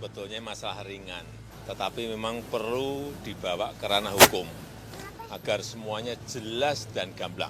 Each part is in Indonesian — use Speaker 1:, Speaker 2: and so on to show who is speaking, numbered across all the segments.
Speaker 1: sebetulnya masalah ringan, tetapi memang perlu dibawa ke ranah hukum agar semuanya jelas dan gamblang.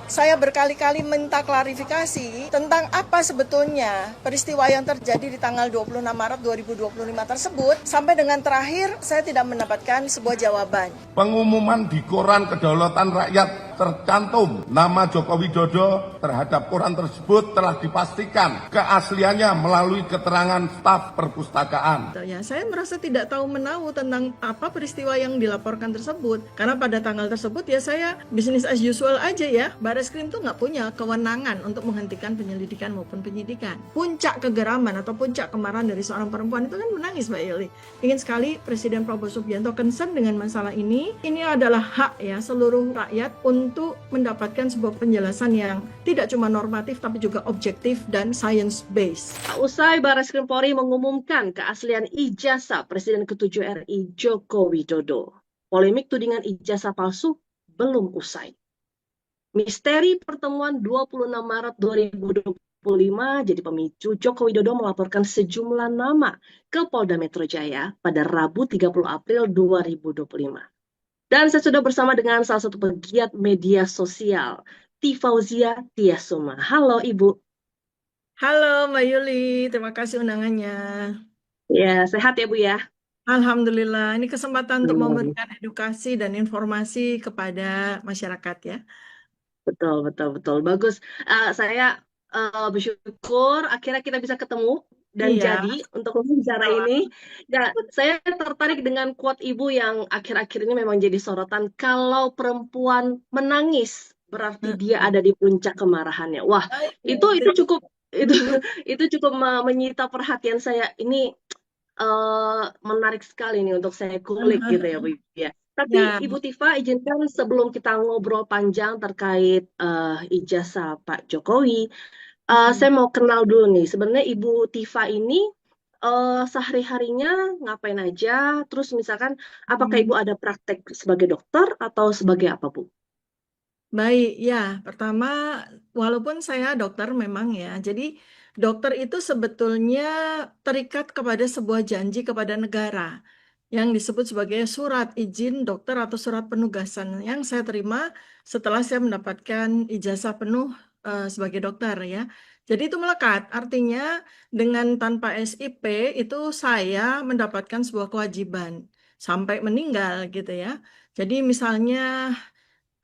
Speaker 2: Saya berkali-kali minta klarifikasi tentang apa sebetulnya peristiwa yang terjadi di tanggal 26 Maret 2025 tersebut. Sampai dengan terakhir, saya tidak mendapatkan sebuah jawaban.
Speaker 3: Pengumuman di koran kedaulatan rakyat tercantum nama Joko Widodo terhadap koran tersebut telah dipastikan keasliannya melalui keterangan staf perpustakaan.
Speaker 2: Ya, saya merasa tidak tahu menahu tentang apa peristiwa yang dilaporkan tersebut. Karena pada tanggal tersebut ya saya bisnis as usual aja ya. Bareskrim tuh nggak punya kewenangan untuk menghentikan penyelidikan maupun penyidikan. Puncak kegeraman atau puncak kemarahan dari seorang perempuan itu kan menangis, Mbak Yuli. Ingin sekali Presiden Prabowo Subianto concern dengan masalah ini. Ini adalah hak ya seluruh rakyat untuk mendapatkan sebuah penjelasan yang tidak cuma normatif tapi juga objektif dan science based.
Speaker 4: Usai Bareskrim Polri mengumumkan keaslian ijazah Presiden ke-7 RI Joko Widodo, polemik tudingan ijazah palsu belum usai. Misteri pertemuan 26 Maret 2025 jadi pemicu Joko Widodo melaporkan sejumlah nama ke Polda Metro Jaya pada Rabu 30 April 2025. Dan saya sudah bersama dengan salah satu pegiat media sosial, Tifauzia Tiasuma. Halo Ibu.
Speaker 2: Halo Mbak Yuli, terima kasih undangannya.
Speaker 4: Ya, sehat ya Bu ya?
Speaker 2: Alhamdulillah, ini kesempatan untuk memberikan edukasi dan informasi kepada masyarakat ya.
Speaker 4: Betul, betul, betul. Bagus. Saya bersyukur akhirnya kita bisa ketemu dan
Speaker 2: Iya,
Speaker 4: jadi untuk bicara ini. Ya, saya tertarik dengan quote Ibu yang akhir-akhir ini memang jadi sorotan. Kalau perempuan menangis, berarti dia ada di puncak kemarahannya. Wah, itu cukup itu itu cukup menyita perhatian saya. Ini menarik sekali nih untuk saya kulik gitu ya Bu ya. Tapi
Speaker 2: ya.
Speaker 4: Ibu Tifa izinkan sebelum kita ngobrol panjang terkait ijazah Pak Jokowi, saya mau kenal dulu nih. Sebenarnya Ibu Tifa ini sehari-harinya ngapain aja? Terus misalkan apakah Ibu ada praktek sebagai dokter atau sebagai apa Bu?
Speaker 2: Baik, ya. Pertama, walaupun saya dokter memang ya, jadi dokter itu sebetulnya terikat kepada sebuah janji kepada negara yang disebut sebagai surat izin dokter atau surat penugasan yang saya terima setelah saya mendapatkan ijazah penuh sebagai dokter ya. Jadi itu melekat, artinya dengan tanpa SIP itu saya mendapatkan sebuah kewajiban sampai meninggal gitu ya. Jadi misalnya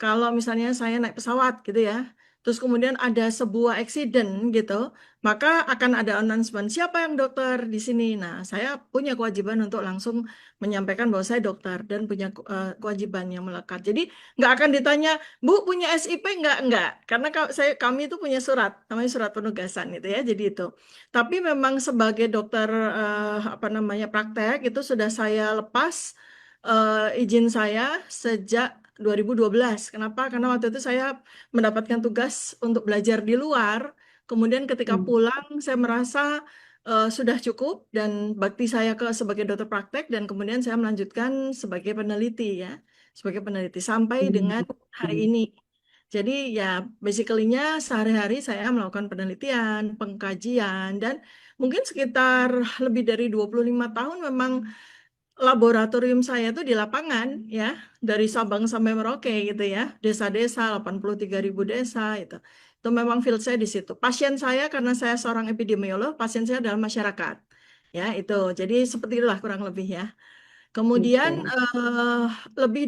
Speaker 2: kalau misalnya saya naik pesawat gitu ya, terus kemudian ada sebuah accident gitu, maka akan ada announcement siapa yang dokter di sini. Nah, saya punya kewajiban untuk langsung menyampaikan bahwa saya dokter dan punya kewajiban yang melekat. Jadi nggak akan ditanya, Bu punya SIP nggak, karena kami itu punya surat, namanya surat penugasan gitu ya. Jadi itu. Tapi memang sebagai dokter apa namanya praktek itu sudah saya lepas izin saya sejak 2012. Kenapa? Karena waktu itu saya mendapatkan tugas untuk belajar di luar. Kemudian ketika pulang, saya merasa sudah cukup dan bakti saya sebagai dokter praktek dan kemudian saya melanjutkan sebagai peneliti ya, sebagai peneliti sampai dengan hari ini. Jadi ya basically-nya sehari-hari saya melakukan penelitian, pengkajian dan mungkin sekitar lebih dari 25 tahun memang laboratorium saya itu di lapangan ya, dari Sabang sampai Merauke gitu ya, desa-desa 83.000 desa itu. Itu memang field saya di situ. Pasien saya karena saya seorang epidemiolog, pasien saya adalah masyarakat. Ya, itu. Jadi seperti itulah kurang lebih ya. Kemudian lebih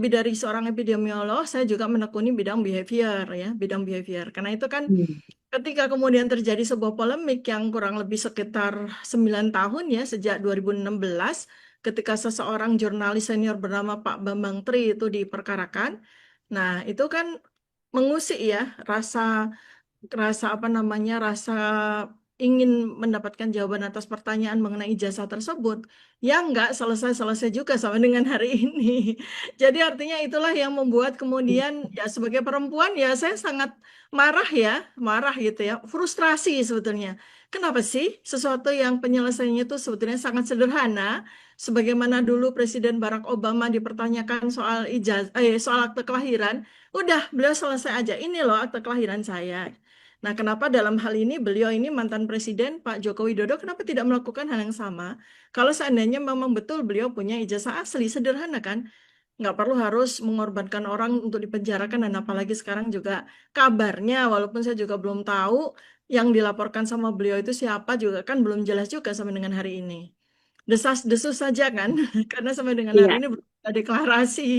Speaker 2: dari seorang epidemiolog, saya juga menekuni bidang behavior ya, bidang behavior. Karena itu kan ketika kemudian terjadi sebuah polemik yang kurang lebih sekitar 9 tahun ya, sejak 2016, ketika seseorang jurnalis senior bernama Pak Bambang Tri itu diperkarakan. Nah, itu kan mengusik ya rasa rasa apa namanya rasa ingin mendapatkan jawaban atas pertanyaan mengenai ijazah tersebut yang nggak selesai-selesai juga sampai dengan hari ini. Jadi artinya itulah yang membuat kemudian ya sebagai perempuan ya saya sangat marah gitu ya, frustrasi sebetulnya. Kenapa sih sesuatu yang penyelesaiannya itu sebetulnya sangat sederhana, sebagaimana dulu Presiden Barack Obama dipertanyakan soal soal akte kelahiran, udah beliau selesai aja. Ini loh akte kelahiran saya. Nah, kenapa dalam hal ini beliau ini mantan presiden Pak Joko Widodo kenapa tidak melakukan hal yang sama? Kalau seandainya memang betul beliau punya ijazah asli, sederhana kan? Nggak perlu harus mengorbankan orang untuk dipenjarakan, dan apalagi sekarang juga kabarnya, walaupun saya juga belum tahu yang dilaporkan sama beliau itu siapa, juga kan belum jelas juga sampai dengan hari ini. Desas-desus saja kan, karena sampai dengan
Speaker 4: Iya,
Speaker 2: hari ini belum ada deklarasi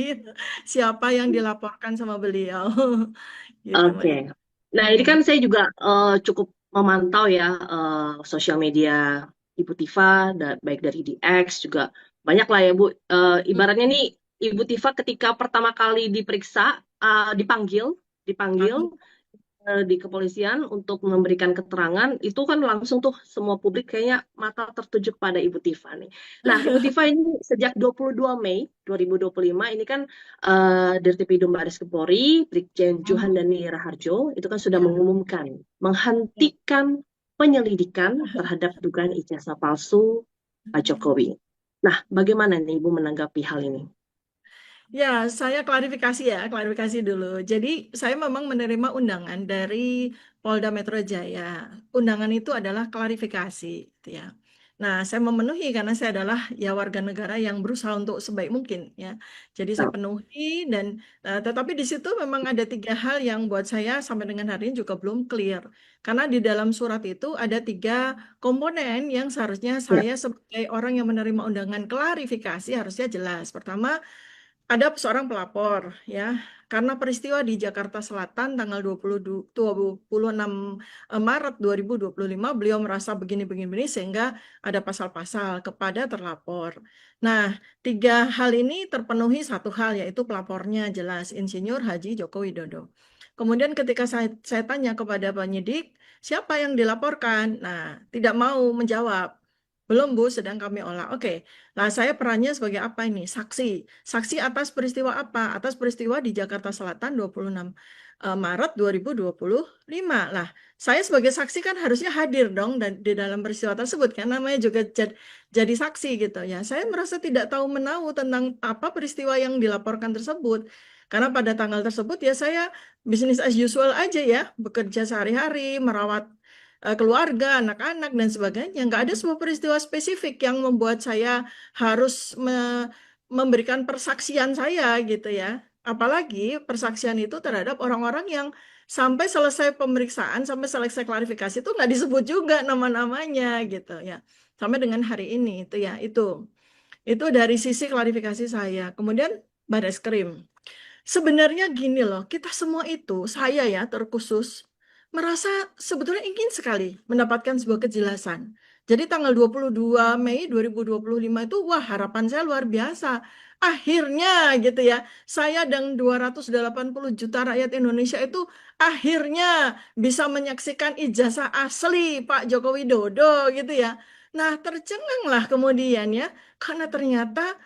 Speaker 2: siapa yang dilaporkan sama beliau. Gitu, Mbak
Speaker 4: oke.
Speaker 2: Yuli.
Speaker 4: Nah, ini
Speaker 2: Mm-mm.
Speaker 4: kan saya juga cukup memantau ya sosial media Ibu Tifa, baik dari di X juga banyak lah ya Bu. Ibaratnya nih Ibu Tifa ketika pertama kali diperiksa, dipanggil di kepolisian untuk memberikan keterangan, itu kan langsung tuh semua publik kayaknya mata tertuju pada Ibu Tifa nih. Nah, Ibu Tifa ini sejak 22 Mei 2025 ini kan Dirtipidum Baris Kempori, Brigjen Johandani Raharjo itu kan sudah
Speaker 2: Ya.
Speaker 4: mengumumkan menghentikan penyelidikan terhadap dugaan ijazah palsu Pak Jokowi. Nah, bagaimana nih Ibu menanggapi hal ini?
Speaker 2: Ya, saya klarifikasi dulu. Jadi, saya memang menerima undangan dari Polda Metro Jaya. Undangan itu adalah klarifikasi, gitu ya. Nah, saya memenuhi karena saya adalah ya warga negara yang berusaha untuk sebaik mungkin, ya. Jadi saya
Speaker 4: Oh,
Speaker 2: penuhi dan tetapi di situ memang ada 3 hal yang buat saya sampai dengan hari ini juga belum clear. Karena di dalam surat itu ada 3 komponen yang seharusnya
Speaker 4: ya,
Speaker 2: saya sebagai orang yang menerima undangan klarifikasi harusnya jelas. Pertama, ada seorang pelapor ya, karena peristiwa di Jakarta Selatan tanggal 26 Maret 2025 beliau merasa begini-begini sehingga ada pasal-pasal kepada terlapor. Nah, 3 hal ini terpenuhi, satu hal yaitu pelapornya jelas Insinyur Haji Joko Widodo. Kemudian ketika saya tanya kepada penyidik, siapa yang dilaporkan? Nah, tidak mau menjawab. Belum Bu, sedang kami olah. Oke, nah saya perannya sebagai apa ini? Saksi. Saksi atas peristiwa apa? Atas peristiwa di Jakarta Selatan 26 Maret 2025. Lah, saya sebagai saksi kan harusnya hadir dong dan di dalam peristiwa tersebut kan namanya juga jadi saksi gitu ya. Saya merasa tidak tahu menahu tentang apa peristiwa yang dilaporkan tersebut. Karena pada tanggal tersebut ya saya bisnis as usual aja ya, bekerja sehari-hari, merawat keluarga, anak-anak dan sebagainya. Nggak ada sebuah peristiwa spesifik yang membuat saya harus memberikan persaksian saya gitu ya. Apalagi persaksian itu terhadap orang-orang yang sampai selesai pemeriksaan, sampai selesai klarifikasi itu nggak disebut juga nama-namanya gitu ya. Sampai dengan hari ini itu ya, itu dari sisi klarifikasi saya. Kemudian Bareskrim. Sebenarnya gini loh, kita semua itu, saya ya terkhusus, merasa sebetulnya ingin sekali mendapatkan sebuah kejelasan. Jadi tanggal 22 Mei 2025 itu, wah harapan saya luar biasa. Akhirnya gitu ya, saya dan 280 juta rakyat Indonesia itu akhirnya bisa menyaksikan ijazah asli Pak Joko Widodo gitu ya. Nah tercenganglah kemudian ya, karena ternyata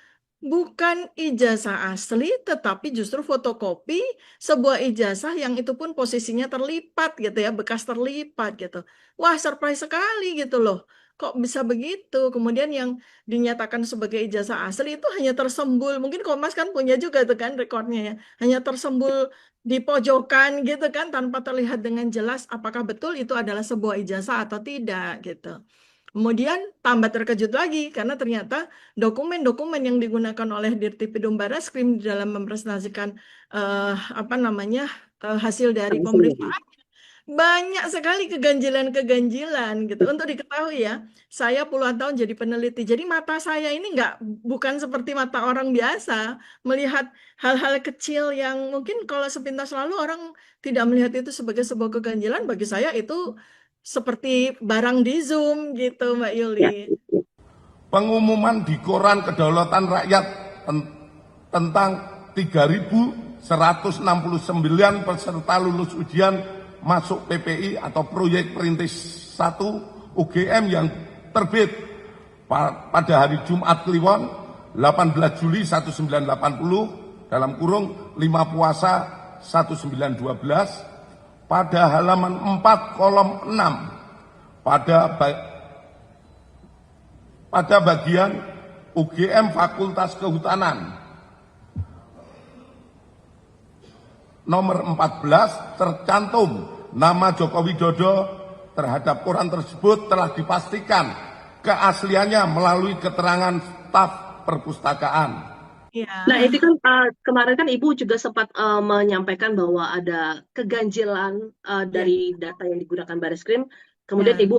Speaker 2: bukan ijazah asli, tetapi justru fotokopi sebuah ijazah yang itu pun posisinya terlipat gitu ya, bekas terlipat gitu. Wah, surprise sekali gitu loh. Kok bisa begitu? Kemudian yang dinyatakan sebagai ijazah asli itu hanya tersembul. Mungkin Komnas kan punya juga tuh kan rekornya ya. Hanya tersembul di pojokan gitu kan tanpa terlihat dengan jelas apakah betul itu adalah sebuah ijazah atau tidak gitu. Kemudian tambah terkejut lagi karena ternyata dokumen-dokumen yang digunakan oleh Dirtipidum Barreskrim di dalam mempresentasikan apa namanya hasil dari
Speaker 4: sendiri.
Speaker 2: pemeriksaan banyak sekali keganjilan-keganjilan gitu. Untuk diketahui ya, saya puluhan tahun jadi peneliti. Jadi mata saya ini bukan seperti mata orang biasa melihat hal-hal kecil yang mungkin kalau sepintas lalu orang tidak melihat itu sebagai sebuah keganjilan. Bagi saya itu seperti barang di Zoom gitu, Mbak Yuli.
Speaker 4: Ya,
Speaker 3: Pengumuman di Koran Kedaulatan Rakyat tentang 3.169 peserta lulus ujian masuk PPI atau proyek perintis 1 UGM yang terbit pada hari Jumat Kliwon 18 Juli 1980 dalam kurung 5 Puasa 1912 pada halaman 4 kolom 6 pada bagian UGM Fakultas Kehutanan nomor 14 tercantum nama Joko Widodo terhadap koran tersebut telah dipastikan keasliannya melalui keterangan staf perpustakaan.
Speaker 2: Ya,
Speaker 4: Nah, itu kan kemarin kan Ibu juga sempat menyampaikan bahwa ada keganjilan
Speaker 2: ya,
Speaker 4: dari data yang digunakan Bareskrim. Kemudian
Speaker 2: ya.
Speaker 4: Ibu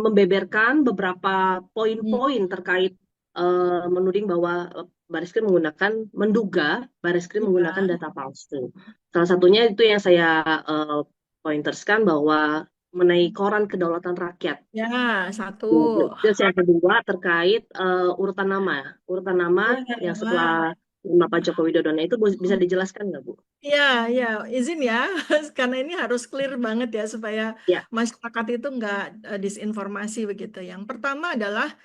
Speaker 4: membeberkan beberapa
Speaker 2: Hmm.
Speaker 4: poin-poin terkait menuding bahwa menduga Bareskrim menggunakan
Speaker 2: Ya,
Speaker 4: data palsu. Salah satunya itu yang saya pointerskan bahwa mengenai koran kedaulatan rakyat.
Speaker 2: ya, satu.
Speaker 4: Ya, terus yang kedua terkait urutan nama
Speaker 2: Urutan
Speaker 4: yang
Speaker 2: nama.
Speaker 4: setelah nama Pak Joko Widodo. Nah, itu bisa dijelaskan nggak, Bu?
Speaker 2: Ya, ya, izin ya, karena ini harus clear banget ya supaya
Speaker 4: Ya,
Speaker 2: masyarakat itu nggak disinformasi begitu. Yang pertama adalah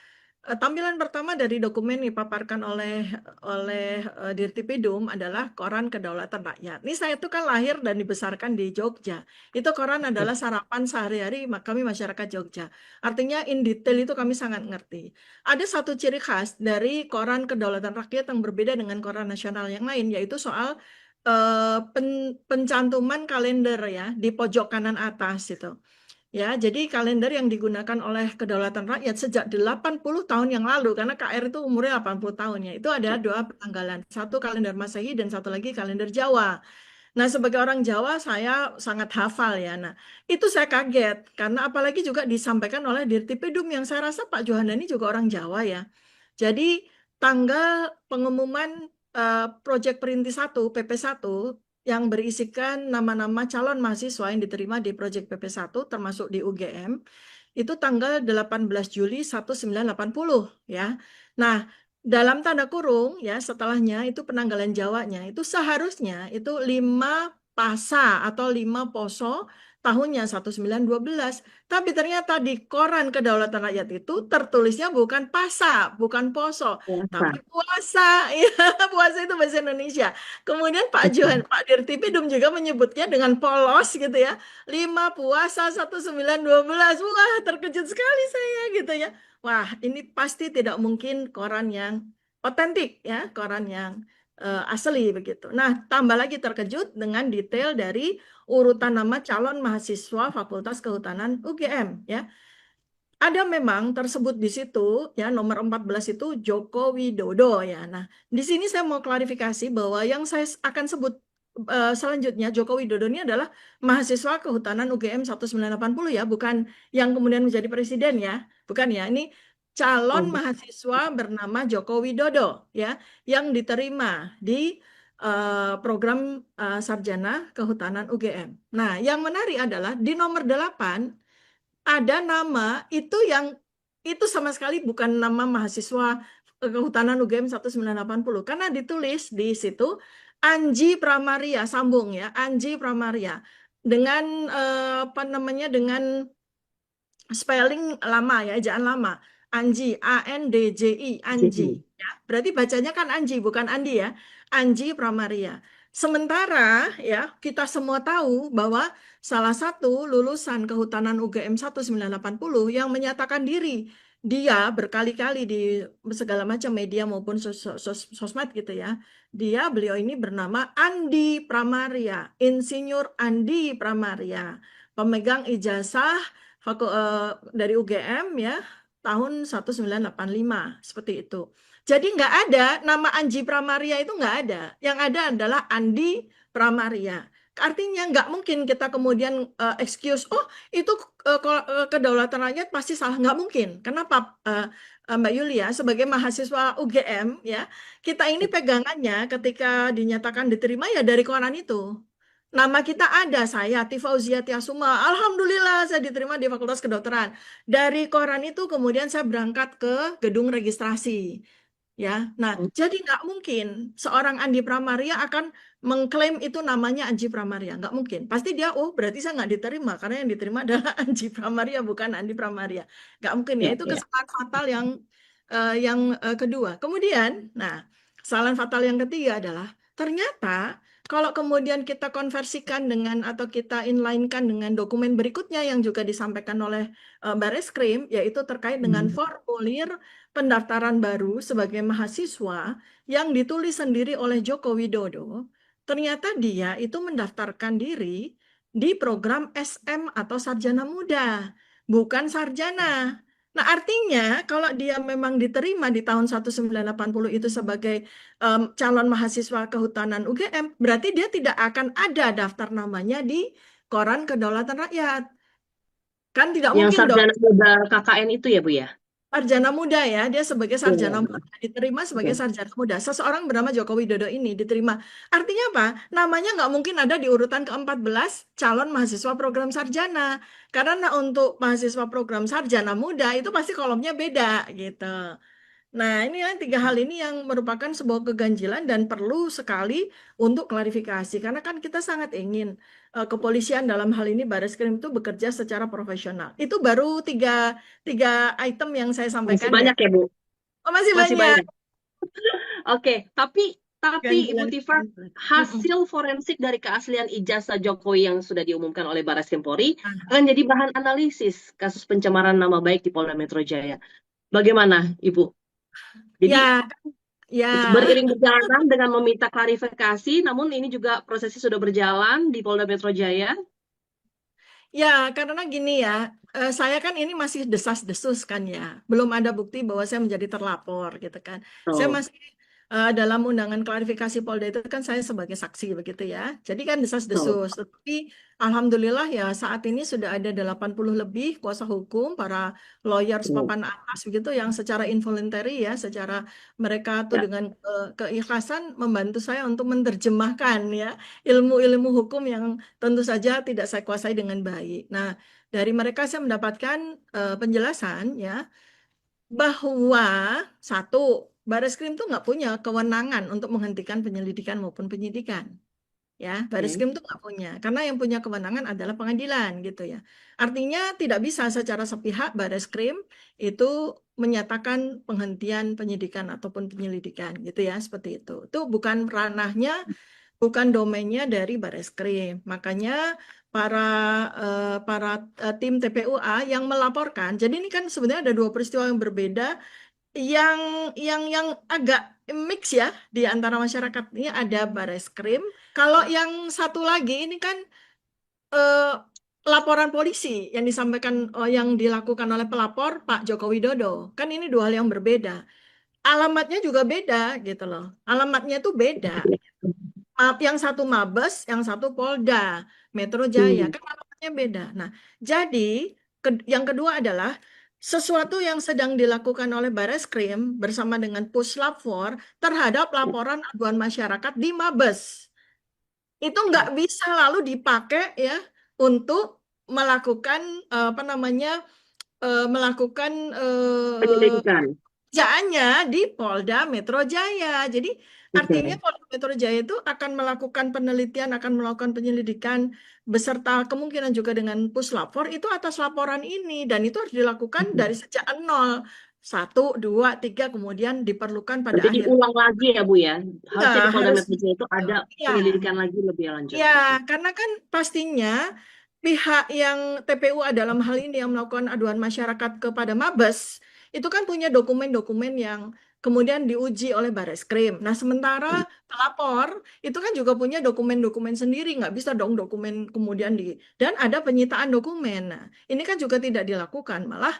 Speaker 2: tampilan pertama dari dokumen yang dipaparkan oleh Dirtipidum adalah Koran Kedaulatan Rakyat. Ini saya itu kan lahir dan dibesarkan di Jogja. Itu koran adalah sarapan sehari-hari kami masyarakat Jogja. Artinya in detail itu kami sangat ngerti. Ada satu ciri khas dari Koran Kedaulatan Rakyat yang berbeda dengan koran nasional yang lain, yaitu soal pencantuman kalender ya di pojok kanan atas itu. Ya, jadi kalender yang digunakan oleh Kedaulatan Rakyat sejak 80 tahun yang lalu, karena KR itu umurnya 80 tahun ya, itu ada dua penanggalan, satu kalender Masehi dan satu lagi kalender Jawa. Nah, sebagai orang Jawa, saya sangat hafal ya. Nah, itu saya kaget, karena apalagi juga disampaikan oleh Dirtipidum, yang saya rasa Pak Johandani juga orang Jawa ya. Jadi, tanggal pengumuman Proyek Perintis 1, PP1, yang berisikan nama-nama calon mahasiswa yang diterima di Proyek PP1 termasuk di UGM itu tanggal 18 Juli 1980 ya. Nah, dalam tanda kurung ya setelahnya itu penanggalan Jawanya itu seharusnya itu 5 Pasa atau 5 Poso tahunnya 1912. Tapi ternyata di Koran Kedaulatan Rakyat itu tertulisnya bukan Pasa, bukan Poso, tapi puasa. Ya, puasa itu bahasa Indonesia. Kemudian Pak Dirtipidum juga menyebutnya dengan polos gitu ya. 5 puasa 1912. Wah, terkejut sekali saya gitu ya. Wah, ini pasti tidak mungkin koran yang otentik ya, koran yang asli begitu. Nah, tambah lagi terkejut dengan detail dari urutan nama calon mahasiswa Fakultas Kehutanan UGM ya. Ada memang tersebut di situ ya nomor 14 itu Joko Widodo ya. Nah, di sini saya mau klarifikasi bahwa yang saya akan sebut selanjutnya Joko Widodo ini adalah mahasiswa Kehutanan UGM 1980 ya, bukan yang kemudian menjadi presiden ya. Bukan ya. Ini calon mahasiswa bernama Joko Widodo ya yang diterima di program sarjana Kehutanan UGM. Nah, yang menarik adalah di nomor 8 ada nama yang itu sama sekali bukan nama mahasiswa Kehutanan UGM 1980 karena ditulis di situ Anji Pramaria, sambung ya, Anji Pramaria dengan apa namanya, dengan spelling lama ya, ejaan lama. Anji, ANDJI, Anji. Ya, berarti bacanya kan Anji, bukan Andi ya. Anji Pramaria. Sementara ya, kita semua tahu bahwa salah satu lulusan Kehutanan UGM 1980 yang menyatakan diri, dia berkali-kali di segala macam media maupun sosmed gitu ya. Beliau ini bernama Andi Pramaria, Insinyur Andi Pramaria, pemegang ijazah dari UGM ya tahun 1985 seperti itu. Jadi nggak ada nama Anji Pramaria, itu nggak ada. Yang ada adalah Andi Pramaria. Artinya nggak mungkin kita kemudian excuse, oh itu kedaulatan rakyat pasti salah. Nggak mungkin. Kenapa Mbak Yulia sebagai mahasiswa UGM ya, kita ini pegangannya ketika dinyatakan diterima ya dari koran itu. Nama kita ada, saya Tifauzia Tiasuma. Alhamdulillah saya diterima di Fakultas Kedokteran. Dari koran itu kemudian saya berangkat ke gedung registrasi. Ya, nah jadi nggak mungkin seorang Andi Pramaria akan mengklaim itu namanya Anji Pramaria, nggak mungkin. Pasti dia, oh berarti saya nggak diterima karena yang diterima adalah Anji Pramaria bukan Andi Pramaria. Nggak mungkin ya. Itu kesalahan fatal yang kedua. Kemudian, nah kesalahan fatal yang ketiga adalah ternyata kalau kemudian kita konversikan dengan atau kita inline-kan dengan dokumen berikutnya yang juga disampaikan oleh Bareskrim, yaitu terkait dengan formulir pendaftaran baru sebagai mahasiswa yang ditulis sendiri oleh Joko Widodo, ternyata dia itu mendaftarkan diri di program SM atau sarjana muda, bukan sarjana. Nah, artinya kalau dia memang diterima di tahun 1980 itu sebagai calon mahasiswa kehutanan UGM, berarti dia tidak akan ada daftar namanya di Koran Kedaulatan Rakyat. Kan tidak
Speaker 4: Yang
Speaker 2: mungkin dong.
Speaker 4: sarjana muda KKN itu ya, Bu ya?
Speaker 2: Sarjana muda ya, dia sebagai sarjana muda,
Speaker 4: Iya.
Speaker 2: diterima sebagai
Speaker 4: Oke.
Speaker 2: sarjana muda. Seseorang bernama Joko Widodo ini diterima. Artinya apa? Namanya nggak mungkin ada di urutan ke-14 calon mahasiswa program sarjana. Karena untuk mahasiswa program sarjana muda itu pasti kolomnya beda gitu. Nah, ini yang tiga hal ini yang merupakan sebuah keganjilan dan perlu sekali untuk klarifikasi. Karena kan kita sangat ingin kepolisian dalam hal ini Bareskrim itu bekerja secara profesional. Itu baru tiga item yang saya
Speaker 4: Masih
Speaker 2: sampaikan ya.
Speaker 4: banyak ya, Bu?
Speaker 2: Oh, masih
Speaker 4: Masih
Speaker 2: banyak
Speaker 4: banyak. Oke, tapi Ibu Tifa,
Speaker 2: keganjilan-keganjilan. Mm-mm.
Speaker 4: hasil forensik dari keaslian ijazah Jokowi yang sudah diumumkan oleh Bareskrim Polri
Speaker 2: Nah,
Speaker 4: akan jadi bahan analisis kasus pencemaran nama baik di Polda Metro Jaya. Bagaimana, Ibu? Jadi
Speaker 2: ya, ya,
Speaker 4: beriring berjalan dengan meminta klarifikasi, namun ini juga prosesnya sudah berjalan di Polda Metro Jaya.
Speaker 2: ya, karena gini ya, saya kan ini masih desas-desus kan ya, belum ada bukti bahwa saya menjadi terlapor gitu kan. Saya
Speaker 4: Tuh,
Speaker 2: masih dalam undangan klarifikasi Polda itu kan saya sebagai saksi begitu ya. Jadi kan
Speaker 4: tuh.
Speaker 2: desas-desus. Tetapi alhamdulillah ya saat ini sudah ada 80 lebih kuasa hukum, para lawyers
Speaker 4: Tuh.
Speaker 2: papan atas begitu yang secara involuntary ya, secara mereka tuh
Speaker 4: Ya,
Speaker 2: dengan keikhlasan membantu saya untuk menerjemahkan ya ilmu-ilmu hukum yang tentu saja tidak saya kuasai dengan baik. Nah, dari mereka saya mendapatkan penjelasan ya bahwa satu, Bareskrim tuh nggak punya kewenangan untuk menghentikan penyelidikan maupun penyidikan. Ya,
Speaker 4: oke.
Speaker 2: Bareskrim tuh nggak punya, karena yang punya kewenangan adalah pengadilan gitu ya. Artinya tidak bisa secara sepihak Bareskrim itu menyatakan penghentian penyidikan ataupun penyelidikan gitu ya, seperti itu. Itu bukan ranahnya, bukan domainnya dari Bareskrim. Makanya para tim TPUA yang melaporkan. Jadi ini kan sebenarnya ada dua peristiwa yang berbeda yang yang agak mix ya di antara masyarakat ini ada Bareskrim. Kalau yang satu lagi ini kan eh, laporan polisi yang disampaikan yang dilakukan oleh pelapor Pak Joko Widodo. Kan ini dua hal yang berbeda. Alamatnya juga beda gitu loh. Alamatnya itu beda. Yang satu Mabes, yang satu Polda Metro Jaya,
Speaker 4: Hmm.
Speaker 2: kan alamatnya beda. Nah, jadi yang kedua adalah sesuatu yang sedang dilakukan oleh Bareskrim bersama dengan Puslap 4 terhadap laporan aduan masyarakat di Mabes. Itu nggak bisa lalu dipakai ya untuk melakukan apa namanya melakukan
Speaker 4: Penyelidikan.
Speaker 2: kerjaannya di Polda Metro Jaya. Jadi artinya
Speaker 4: Oke.
Speaker 2: Polda Metro Jaya itu akan melakukan penelitian, akan melakukan penyelidikan beserta kemungkinan juga dengan puslapor itu atas laporan ini dan itu harus dilakukan dari sejak nol. Satu, dua, tiga, kemudian diperlukan pada
Speaker 4: Nanti
Speaker 2: akhir.
Speaker 4: diulang lagi ya, Bu ya.
Speaker 2: Ya,
Speaker 4: Harusnya di Polda
Speaker 2: harus
Speaker 4: Metro Jaya itu
Speaker 2: gitu.
Speaker 4: ada
Speaker 2: Ya,
Speaker 4: penyelidikan lagi lebih lanjut.
Speaker 2: ya,
Speaker 4: Oke.
Speaker 2: karena kan pastinya pihak yang TPU dalam hal ini yang melakukan aduan masyarakat kepada Mabes itu kan punya dokumen-dokumen yang kemudian diuji oleh Bareskrim. Nah, sementara pelapor itu kan juga punya dokumen-dokumen sendiri, nggak bisa dong dokumen kemudian dan ada penyitaan dokumen. Nah, ini kan juga tidak dilakukan, malah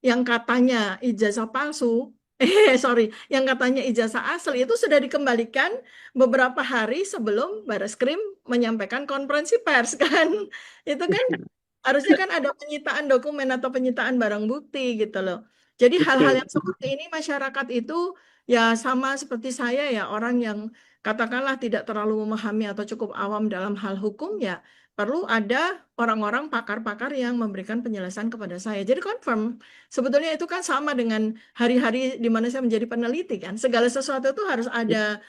Speaker 2: yang katanya ijazah palsu, sorry, yang katanya ijazah asli itu sudah dikembalikan beberapa hari sebelum Bareskrim menyampaikan konferensi pers kan. Itu kan harusnya kan ada penyitaan dokumen atau penyitaan barang bukti gitu loh. Jadi hal-hal
Speaker 4: Oke.
Speaker 2: yang seperti ini masyarakat itu ya sama seperti saya ya orang yang katakanlah tidak terlalu memahami atau cukup awam dalam hal hukum ya perlu ada orang-orang pakar-pakar yang memberikan penjelasan kepada saya. Jadi confirm sebetulnya itu kan sama dengan hari-hari di mana saya menjadi peneliti kan. Segala sesuatu itu harus ada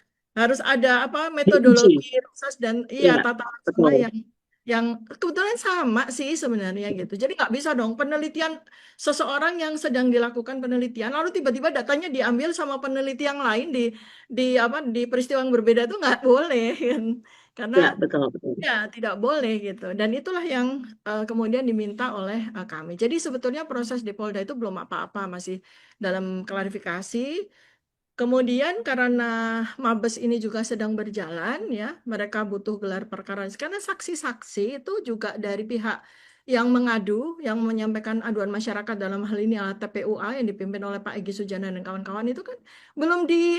Speaker 2: apa
Speaker 4: Diuji.
Speaker 2: metodologi, proses dan iya
Speaker 4: Iya,
Speaker 2: tata laksana
Speaker 4: betul.
Speaker 2: yang kebetulan sama sih sebenarnya gitu. Jadi nggak bisa dong penelitian seseorang yang sedang dilakukan penelitian lalu tiba-tiba datanya diambil sama peneliti yang lain di apa di peristiwa yang berbeda itu nggak boleh kan. Karena
Speaker 4: Ya, betul, betul.
Speaker 2: ya tidak boleh gitu. Dan itulah yang kemudian diminta oleh kami. Jadi sebetulnya proses di Polda itu belum apa-apa, masih dalam klarifikasi. Kemudian karena Mabes ini juga sedang berjalan ya, mereka butuh gelar perkara. Karena saksi-saksi itu juga dari pihak yang mengadu, yang menyampaikan aduan masyarakat dalam hal ini adalah TPUA yang dipimpin oleh Pak Egy Sujana dan kawan-kawan itu kan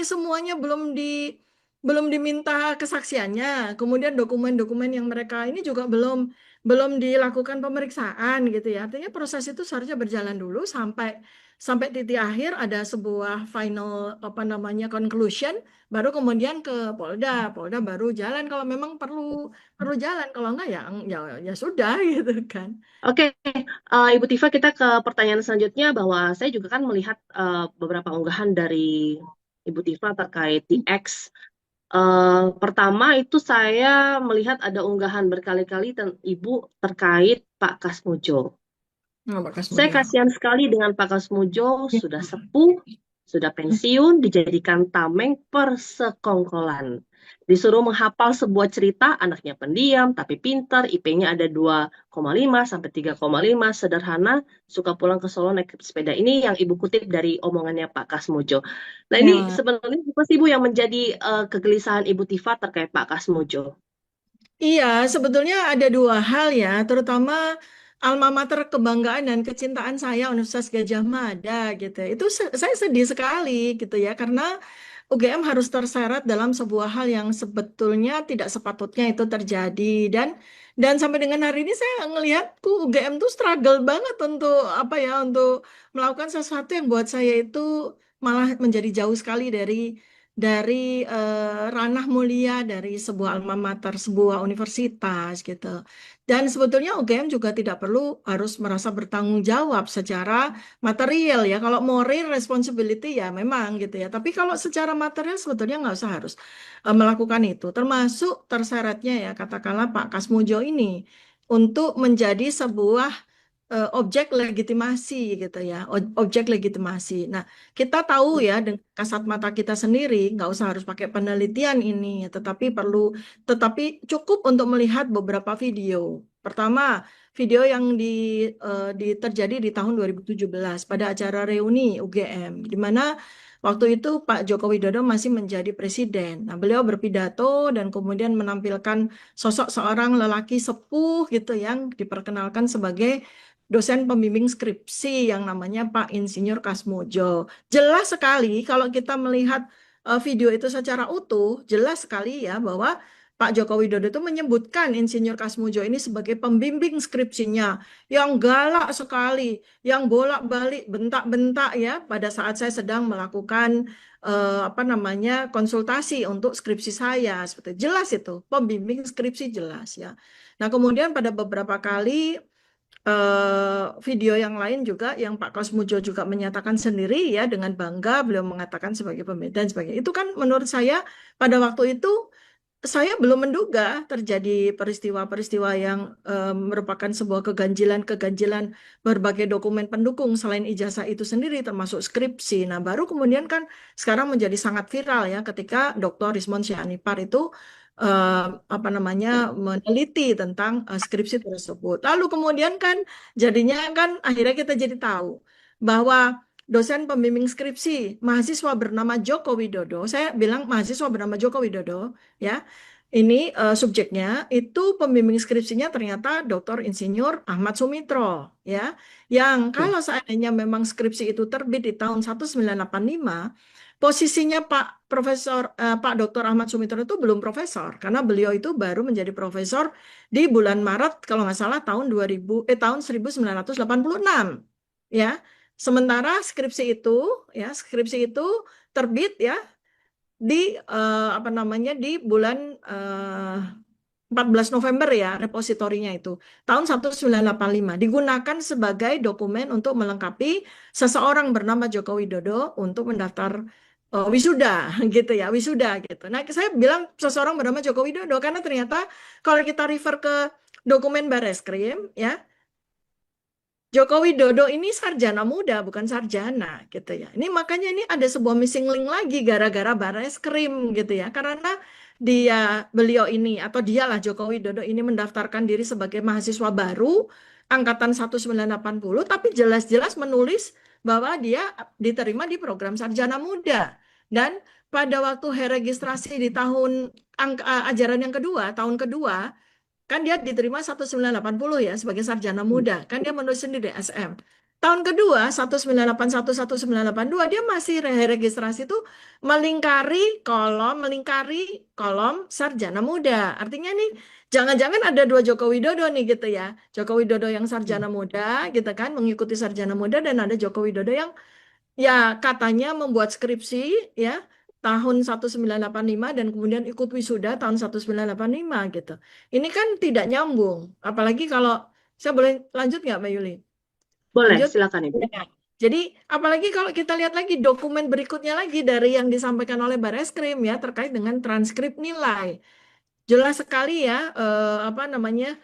Speaker 2: semuanya belum diminta kesaksiannya. Kemudian dokumen-dokumen yang mereka ini juga belum dilakukan pemeriksaan gitu ya. Artinya proses itu seharusnya berjalan dulu sampai sampai titik akhir ada sebuah final conclusion, baru kemudian ke Polda baru jalan kalau memang perlu jalan, kalau enggak ya sudah gitu kan.
Speaker 4: Oke, Ibu Tifa, kita ke pertanyaan selanjutnya bahwa saya juga kan melihat beberapa unggahan dari Ibu Tifa terkait di X. Pertama itu saya melihat ada unggahan berkali-kali Ibu terkait Pak Kasmujo. Saya kasihan sekali dengan Pak Kasmujo, sudah sepuh, sudah pensiun, dijadikan tameng persekongkolan. Disuruh menghafal sebuah cerita, anaknya pendiam, tapi pintar, IP-nya ada 2,5 sampai 3,5, sederhana, suka pulang ke Solo naik sepeda. Ini yang Ibu kutip dari omongannya Pak Kasmujo. Nah ini sebenarnya apa sih Bu yang menjadi kegelisahan Ibu Tifa terkait Pak Kasmujo?
Speaker 2: Iya, sebetulnya ada dua hal ya, terutama alma mater kebanggaan dan kecintaan saya Universitas Gadjah Mada gitu. Itu saya sedih sekali gitu ya, karena UGM harus terseret dalam sebuah hal yang sebetulnya tidak sepatutnya itu terjadi, dan sampai dengan hari ini saya ngelihat UGM tuh struggle banget untuk melakukan sesuatu yang buat saya itu malah menjadi jauh sekali dari ranah mulia dari sebuah alma mater, sebuah universitas gitu. Dan sebetulnya UGM juga tidak perlu harus merasa bertanggung jawab secara material ya. Kalau moral responsibility ya memang gitu ya. Tapi kalau secara material sebetulnya nggak usah harus melakukan itu. Termasuk terseretnya ya katakanlah Pak Kasmujo ini untuk menjadi sebuah objek legitimasi gitu ya, objek legitimasi. Nah, kita tahu ya dengan kasat mata kita sendiri, nggak usah harus pakai penelitian ini, ya, tetapi cukup untuk melihat beberapa video. Pertama, video yang terjadi di tahun 2017 pada acara reuni UGM, di mana waktu itu Pak Joko Widodo masih menjadi presiden. Nah, beliau berpidato dan kemudian menampilkan sosok seorang lelaki sepuh gitu yang diperkenalkan sebagai dosen pembimbing skripsi yang namanya Pak Insinyur Kasmujo. Jelas sekali kalau kita melihat video itu secara utuh, jelas sekali ya bahwa Pak Joko Widodo itu menyebutkan Insinyur Kasmujo ini sebagai pembimbing skripsinya yang galak sekali, yang bolak-balik, bentak-bentak ya pada saat saya sedang melakukan konsultasi untuk skripsi saya. Seperti jelas itu, pembimbing skripsi jelas ya. Nah, kemudian pada beberapa kali video yang lain juga yang Pak Kasmujo juga menyatakan sendiri ya dengan bangga beliau mengatakan sebagai pembeda dan sebagainya. Itu kan menurut saya pada waktu itu saya belum menduga terjadi peristiwa-peristiwa yang merupakan sebuah keganjilan berbagai dokumen pendukung selain ijazah itu sendiri termasuk skripsi. Nah, baru kemudian kan sekarang menjadi sangat viral ya ketika Dr. Rismond Syahnipar itu meneliti tentang skripsi tersebut. Lalu kemudian kan jadinya kan akhirnya kita jadi tahu bahwa dosen pembimbing skripsi mahasiswa bernama Joko Widodo, saya bilang mahasiswa bernama Joko Widodo ya. Ini subjeknya itu pembimbing skripsinya ternyata Dr. Insinyur Ahmad Sumitro ya. Yang kalau seandainya memang skripsi itu terbit di tahun 1985, posisinya Pak Dr. Ahmad Sumitro itu belum profesor karena beliau itu baru menjadi profesor di bulan Maret kalau nggak salah tahun 1986 ya. Sementara skripsi itu terbit ya di di bulan 14 November ya, repositorinya itu tahun 1985 digunakan sebagai dokumen untuk melengkapi seseorang bernama Joko Widodo untuk mendaftar wisuda gitu ya, wisuda gitu. Nah, saya bilang seseorang bernama Joko Widodo karena ternyata kalau kita refer ke dokumen Bareskrim ya, Joko Widodo ini sarjana muda, bukan sarjana gitu ya. Ini makanya ini ada sebuah missing link lagi gara-gara Bareskrim gitu ya. Karena beliau ini atau dialah Joko Widodo ini mendaftarkan diri sebagai mahasiswa baru angkatan 1980 tapi jelas-jelas menulis bahwa dia diterima di program sarjana muda. Dan pada waktu registrasi di tahun ajaran yang kedua, tahun kedua, kan dia diterima 1980 ya sebagai sarjana muda. Kan dia menulis sendiri SM. Tahun kedua 1981 1982 dia masih registrasi itu melingkari kolom sarjana muda. Artinya nih jangan-jangan ada dua Joko Widodo nih gitu ya. Joko Widodo yang sarjana muda gitu kan mengikuti sarjana muda dan ada Joko Widodo yang ya katanya membuat skripsi ya tahun 1985 dan kemudian ikut wisuda tahun 1985 gitu. Ini kan tidak nyambung. Apalagi kalau saya boleh lanjut nggak Mbak Yuli?
Speaker 4: Boleh,
Speaker 2: Lanjut.
Speaker 4: silakan Ibu.
Speaker 2: Ya. Jadi apalagi kalau kita lihat lagi dokumen berikutnya lagi dari yang disampaikan oleh Bareskrim ya terkait dengan transkrip nilai. Jelas sekali ya apa namanya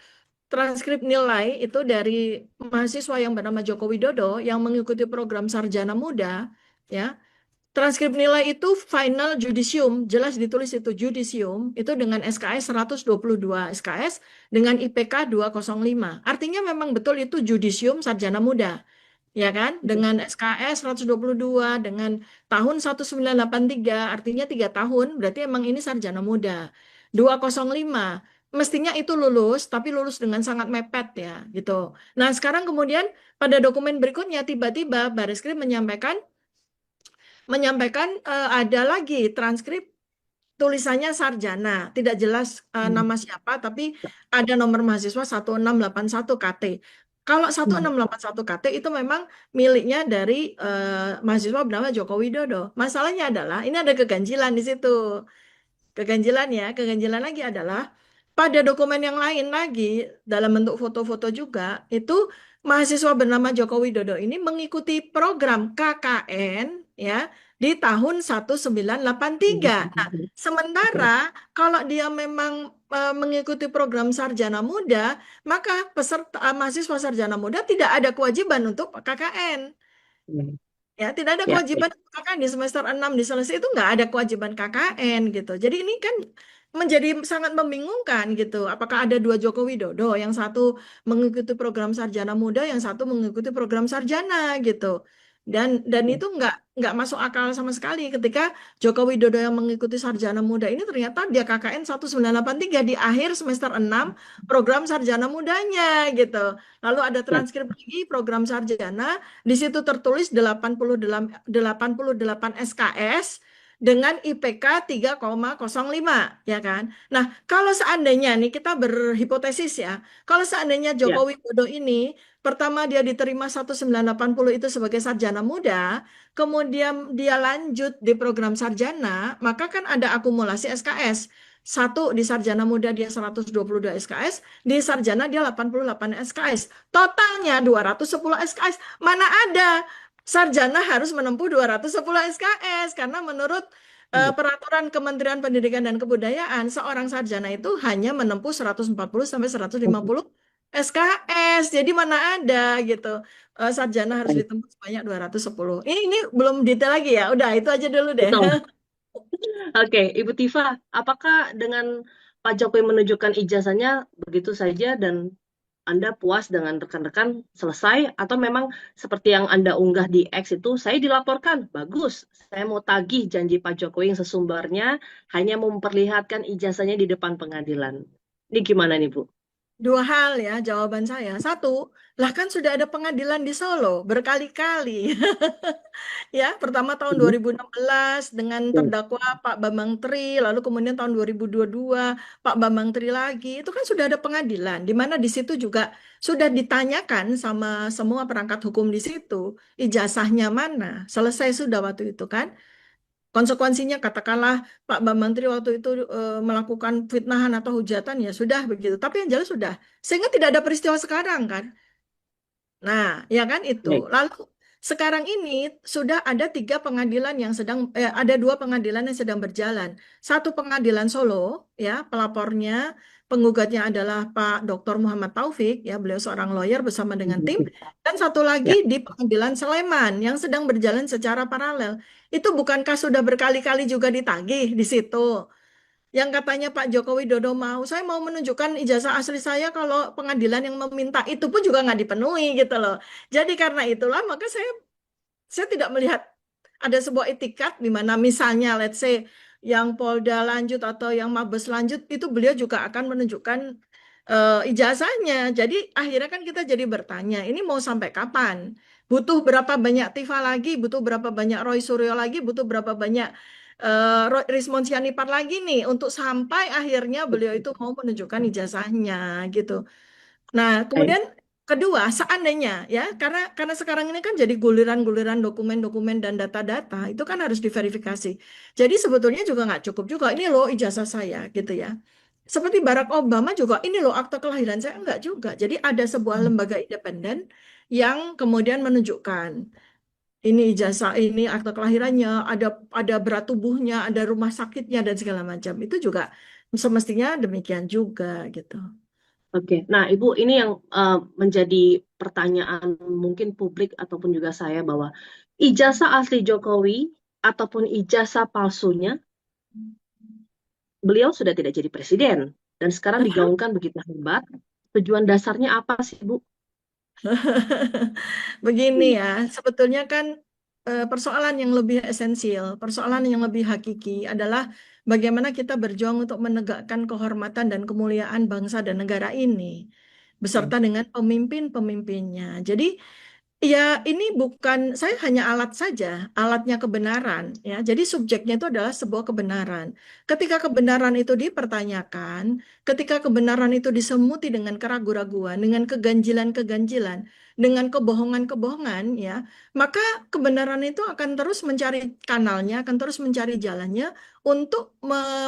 Speaker 2: transkrip nilai itu dari mahasiswa yang bernama Joko Widodo yang mengikuti program sarjana muda ya. Transkrip nilai itu final judicium, jelas ditulis itu judicium, itu dengan SKS 122 SKS dengan IPK 205. Artinya memang betul itu judicium sarjana muda. Ya kan? Dengan SKS 122, dengan tahun 1983, artinya 3 tahun, berarti emang ini sarjana muda. 205, mestinya itu lulus, tapi lulus dengan sangat mepet ya, gitu. Nah, sekarang kemudian pada dokumen berikutnya, tiba-tiba Bareskrim menyampaikan ada lagi transkrip tulisannya sarjana, tidak jelas nama siapa, tapi ada nomor mahasiswa 1681 KT. Kalau 1681 KT itu memang miliknya dari mahasiswa bernama Joko Widodo. Masalahnya adalah ini ada keganjilan di situ. Keganjilan lagi adalah pada dokumen yang lain lagi dalam bentuk foto-foto juga itu mahasiswa bernama Joko Widodo ini mengikuti program KKN ya di tahun 1983. Nah, sementara kalau dia memang mengikuti program sarjana muda, maka peserta mahasiswa sarjana muda tidak ada kewajiban untuk KKN. Ya, tidak ada
Speaker 4: Ya,
Speaker 2: kewajiban KKN di semester 6 di selesai itu nggak ada kewajiban KKN gitu. Jadi ini kan menjadi sangat membingungkan gitu. Apakah ada dua Joko Widodo, yang satu mengikuti program sarjana muda, yang satu mengikuti program sarjana gitu. Dan itu nggak masuk akal sama sekali ketika Joko Widodo yang mengikuti sarjana muda ini ternyata dia KKN 1983 di akhir semester 6 program sarjana mudanya gitu. Lalu ada transkrip lagi program sarjana di situ tertulis 88 SKS dengan IPK 3,05 ya kan. Nah, kalau seandainya nih kita berhipotesis ya, kalau seandainya
Speaker 4: ya.
Speaker 2: Joko Widodo ini pertama dia diterima 1980 itu sebagai sarjana muda, kemudian dia lanjut di program sarjana, maka kan ada akumulasi SKS. Satu di sarjana muda dia 122 SKS, di sarjana dia 88 SKS. Totalnya 210 SKS. Mana ada sarjana harus menempuh 210 SKS karena menurut peraturan Kementerian Pendidikan dan Kebudayaan seorang sarjana itu hanya menempuh 140 sampai 150 SKS. Jadi mana ada gitu sarjana harus ditempuh sebanyak 210. Ini belum detail lagi ya. Udah itu aja dulu deh.
Speaker 4: Betul. Oke, Ibu Tifa, apakah dengan Pak Jokowi menunjukkan ijazahnya begitu saja dan Anda puas dengan rekan-rekan selesai? Atau memang seperti yang Anda unggah di X itu, saya dilaporkan, bagus, saya mau tagih janji Pak Jokowi yang sesumbarnya, hanya memperlihatkan ijazahnya di depan pengadilan. Ini gimana nih, Bu?
Speaker 2: Dua hal ya jawaban saya. Satu, lah kan sudah ada pengadilan di Solo berkali-kali. Ya, pertama tahun 2016 dengan terdakwa Pak Bambang Tri, lalu kemudian tahun 2022 Pak Bambang Tri lagi. Itu kan sudah ada pengadilan, di mana di situ juga sudah ditanyakan sama semua perangkat hukum di situ, ijazahnya mana. Selesai sudah waktu itu kan. Konsekuensinya katakanlah Pak Bambang Tri waktu itu melakukan fitnahan atau hujatan ya sudah begitu. Tapi yang jelas sudah. Sehingga tidak ada peristiwa sekarang kan. Nah, ya kan itu.
Speaker 4: Baik.
Speaker 2: Lalu sekarang ini sudah ada ada dua pengadilan yang sedang berjalan. Satu pengadilan Solo, ya pelapornya, penggugatnya adalah Pak Dr. Muhammad Taufik, ya beliau seorang lawyer bersama dengan tim. Dan satu lagi di pengadilan Sleman yang sedang berjalan secara paralel. Itu bukankah sudah berkali-kali juga ditagih di situ? Yang katanya Pak Joko Widodo saya mau menunjukkan ijazah asli saya kalau pengadilan yang meminta itu pun juga nggak dipenuhi gitu loh. Jadi karena itulah maka saya tidak melihat ada sebuah etikat di mana misalnya let's say yang Polda lanjut atau yang Mabes lanjut itu beliau juga akan menunjukkan ijazahnya. Jadi akhirnya kan kita jadi bertanya, ini mau sampai kapan? Butuh berapa banyak Tifa lagi? Butuh berapa banyak Roy Suryo lagi? Butuh berapa banyak Rismon Sianipar lagi nih untuk sampai akhirnya beliau itu mau menunjukkan ijazahnya gitu. Nah,
Speaker 4: Baik.
Speaker 2: kemudian kedua, seandainya ya, karena sekarang ini kan jadi guliran-guliran dokumen-dokumen dan data-data itu kan harus diverifikasi. Jadi sebetulnya juga nggak cukup juga. Ini loh ijazah saya gitu ya. Seperti Barack Obama juga, ini loh akte kelahiran saya enggak juga. Jadi ada sebuah lembaga independen yang kemudian menunjukkan ini ijazah, ini akte kelahirannya, ada berat tubuhnya, ada rumah sakitnya dan segala macam. Itu juga semestinya demikian juga gitu.
Speaker 4: Oke, nah Ibu ini yang menjadi pertanyaan mungkin publik ataupun juga saya bahwa ijazah asli Jokowi ataupun ijazah palsunya, beliau sudah tidak jadi presiden dan sekarang digaungkan begitu hebat. Tujuan dasarnya apa sih, Bu?
Speaker 2: Begini ya, sebetulnya kan persoalan yang lebih esensial, persoalan yang lebih hakiki adalah bagaimana kita berjuang untuk menegakkan kehormatan dan kemuliaan bangsa dan negara ini, beserta dengan pemimpin-pemimpinnya. Jadi ya, ini bukan, saya hanya alat saja, alatnya kebenaran, ya. Jadi subjeknya itu adalah sebuah kebenaran. Ketika kebenaran itu dipertanyakan, ketika kebenaran itu disemuti dengan keraguan-raguan, dengan keganjilan-keganjilan, dengan kebohongan-kebohongan, ya, maka kebenaran itu akan terus mencari kanalnya, akan terus mencari jalannya untuk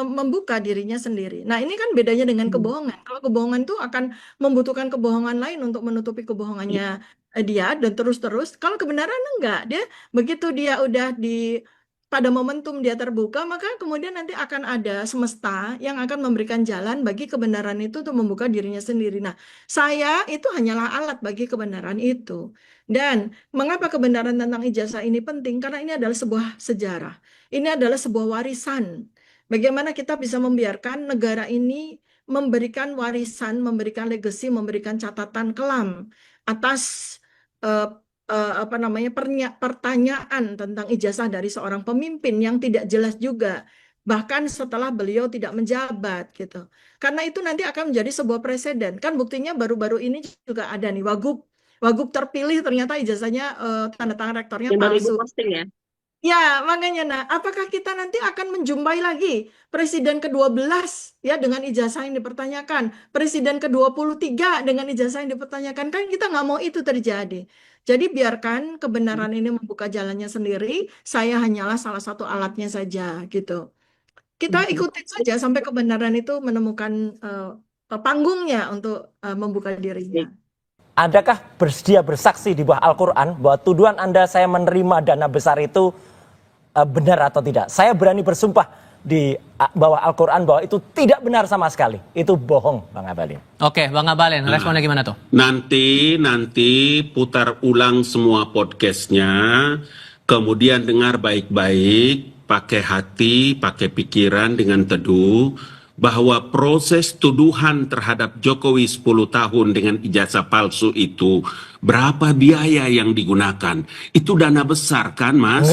Speaker 2: membuka dirinya sendiri. Nah, ini kan bedanya dengan kebohongan. Kalau kebohongan itu akan membutuhkan kebohongan lain untuk menutupi kebohongannya dia dan terus-terus. Kalau kebenaran enggak, dia begitu dia udah di pada momentum dia terbuka, maka kemudian nanti akan ada semesta yang akan memberikan jalan bagi kebenaran itu untuk membuka dirinya sendiri. Nah, saya itu hanyalah alat bagi kebenaran itu. Dan mengapa kebenaran tentang ijazah ini penting? Karena ini adalah sebuah sejarah. Ini adalah sebuah warisan. Bagaimana kita bisa membiarkan negara ini memberikan warisan, memberikan legacy, memberikan catatan kelam atas eh, apa namanya pertanyaan tentang ijazah dari seorang pemimpin yang tidak jelas juga bahkan setelah beliau tidak menjabat gitu. Karena itu nanti akan menjadi sebuah presiden. Kan buktinya baru-baru ini juga ada nih Wagub Wagub terpilih ternyata ijazahnya tanda tangan rektornya
Speaker 4: Yang baru Ibu
Speaker 2: palsu.
Speaker 4: posting ya?
Speaker 2: Ya, makanya nah, apakah kita nanti akan menjumpai lagi presiden ke-12 ya dengan ijazah yang dipertanyakan, presiden ke-23 dengan ijazah yang dipertanyakan, kan kita nggak mau itu terjadi. Jadi biarkan kebenaran ini membuka jalannya sendiri, saya hanyalah salah satu alatnya saja gitu. Kita ikutin saja sampai kebenaran itu menemukan panggungnya untuk membuka dirinya.
Speaker 5: Adakah bersedia bersaksi di bawah Al-Quran bahwa tuduhan Anda saya menerima dana besar itu benar atau tidak? Saya berani bersumpah di bawah Al-Quran bahwa itu tidak benar sama sekali. Itu bohong, Bang Abalin.
Speaker 6: Oke, Bang Abalin, responnya gimana tuh?
Speaker 7: Nanti putar ulang semua podcastnya, kemudian dengar baik-baik, pakai hati, pakai pikiran dengan teduh, bahwa proses tuduhan terhadap Jokowi 10 tahun dengan ijazah palsu itu, berapa biaya yang digunakan? Itu dana besar kan, Mas?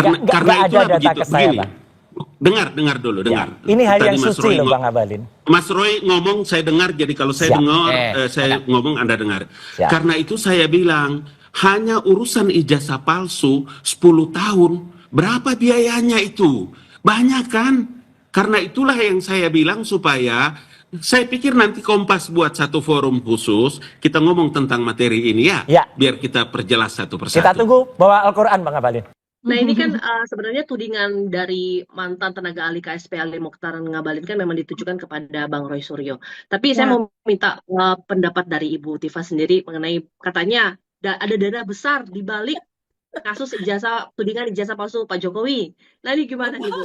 Speaker 7: Karena itulah begitu. Begini, dengar dulu, dengar.
Speaker 5: Ini hal yang
Speaker 7: Tadi Mas
Speaker 5: suci
Speaker 7: Roy
Speaker 5: loh, Bang Abalin.
Speaker 7: Mas Roy ngomong, saya dengar, jadi kalau saya
Speaker 5: Siap.
Speaker 7: dengar, saya ngomong, Anda dengar.
Speaker 5: Siap.
Speaker 7: Karena itu saya bilang, hanya urusan ijazah palsu 10 tahun, berapa biayanya itu? Banyak kan? Karena itulah yang saya bilang supaya, saya pikir nanti Kompas buat satu forum khusus, kita ngomong tentang materi ini ya, biar kita perjelas satu persatu.
Speaker 5: Kita tunggu bawa Al-Quran, Bang Abalin.
Speaker 4: Nah ini kan sebenarnya tudingan dari mantan tenaga ahli KSPL Mokhtar Ngabalin kan memang ditujukan kepada Bang Roy Suryo. Tapi saya mau minta pendapat dari Ibu Tifa sendiri mengenai katanya ada dana besar di balik kasus tudingan ijazah palsu Pak Jokowi. Nah ini gimana nih Bu?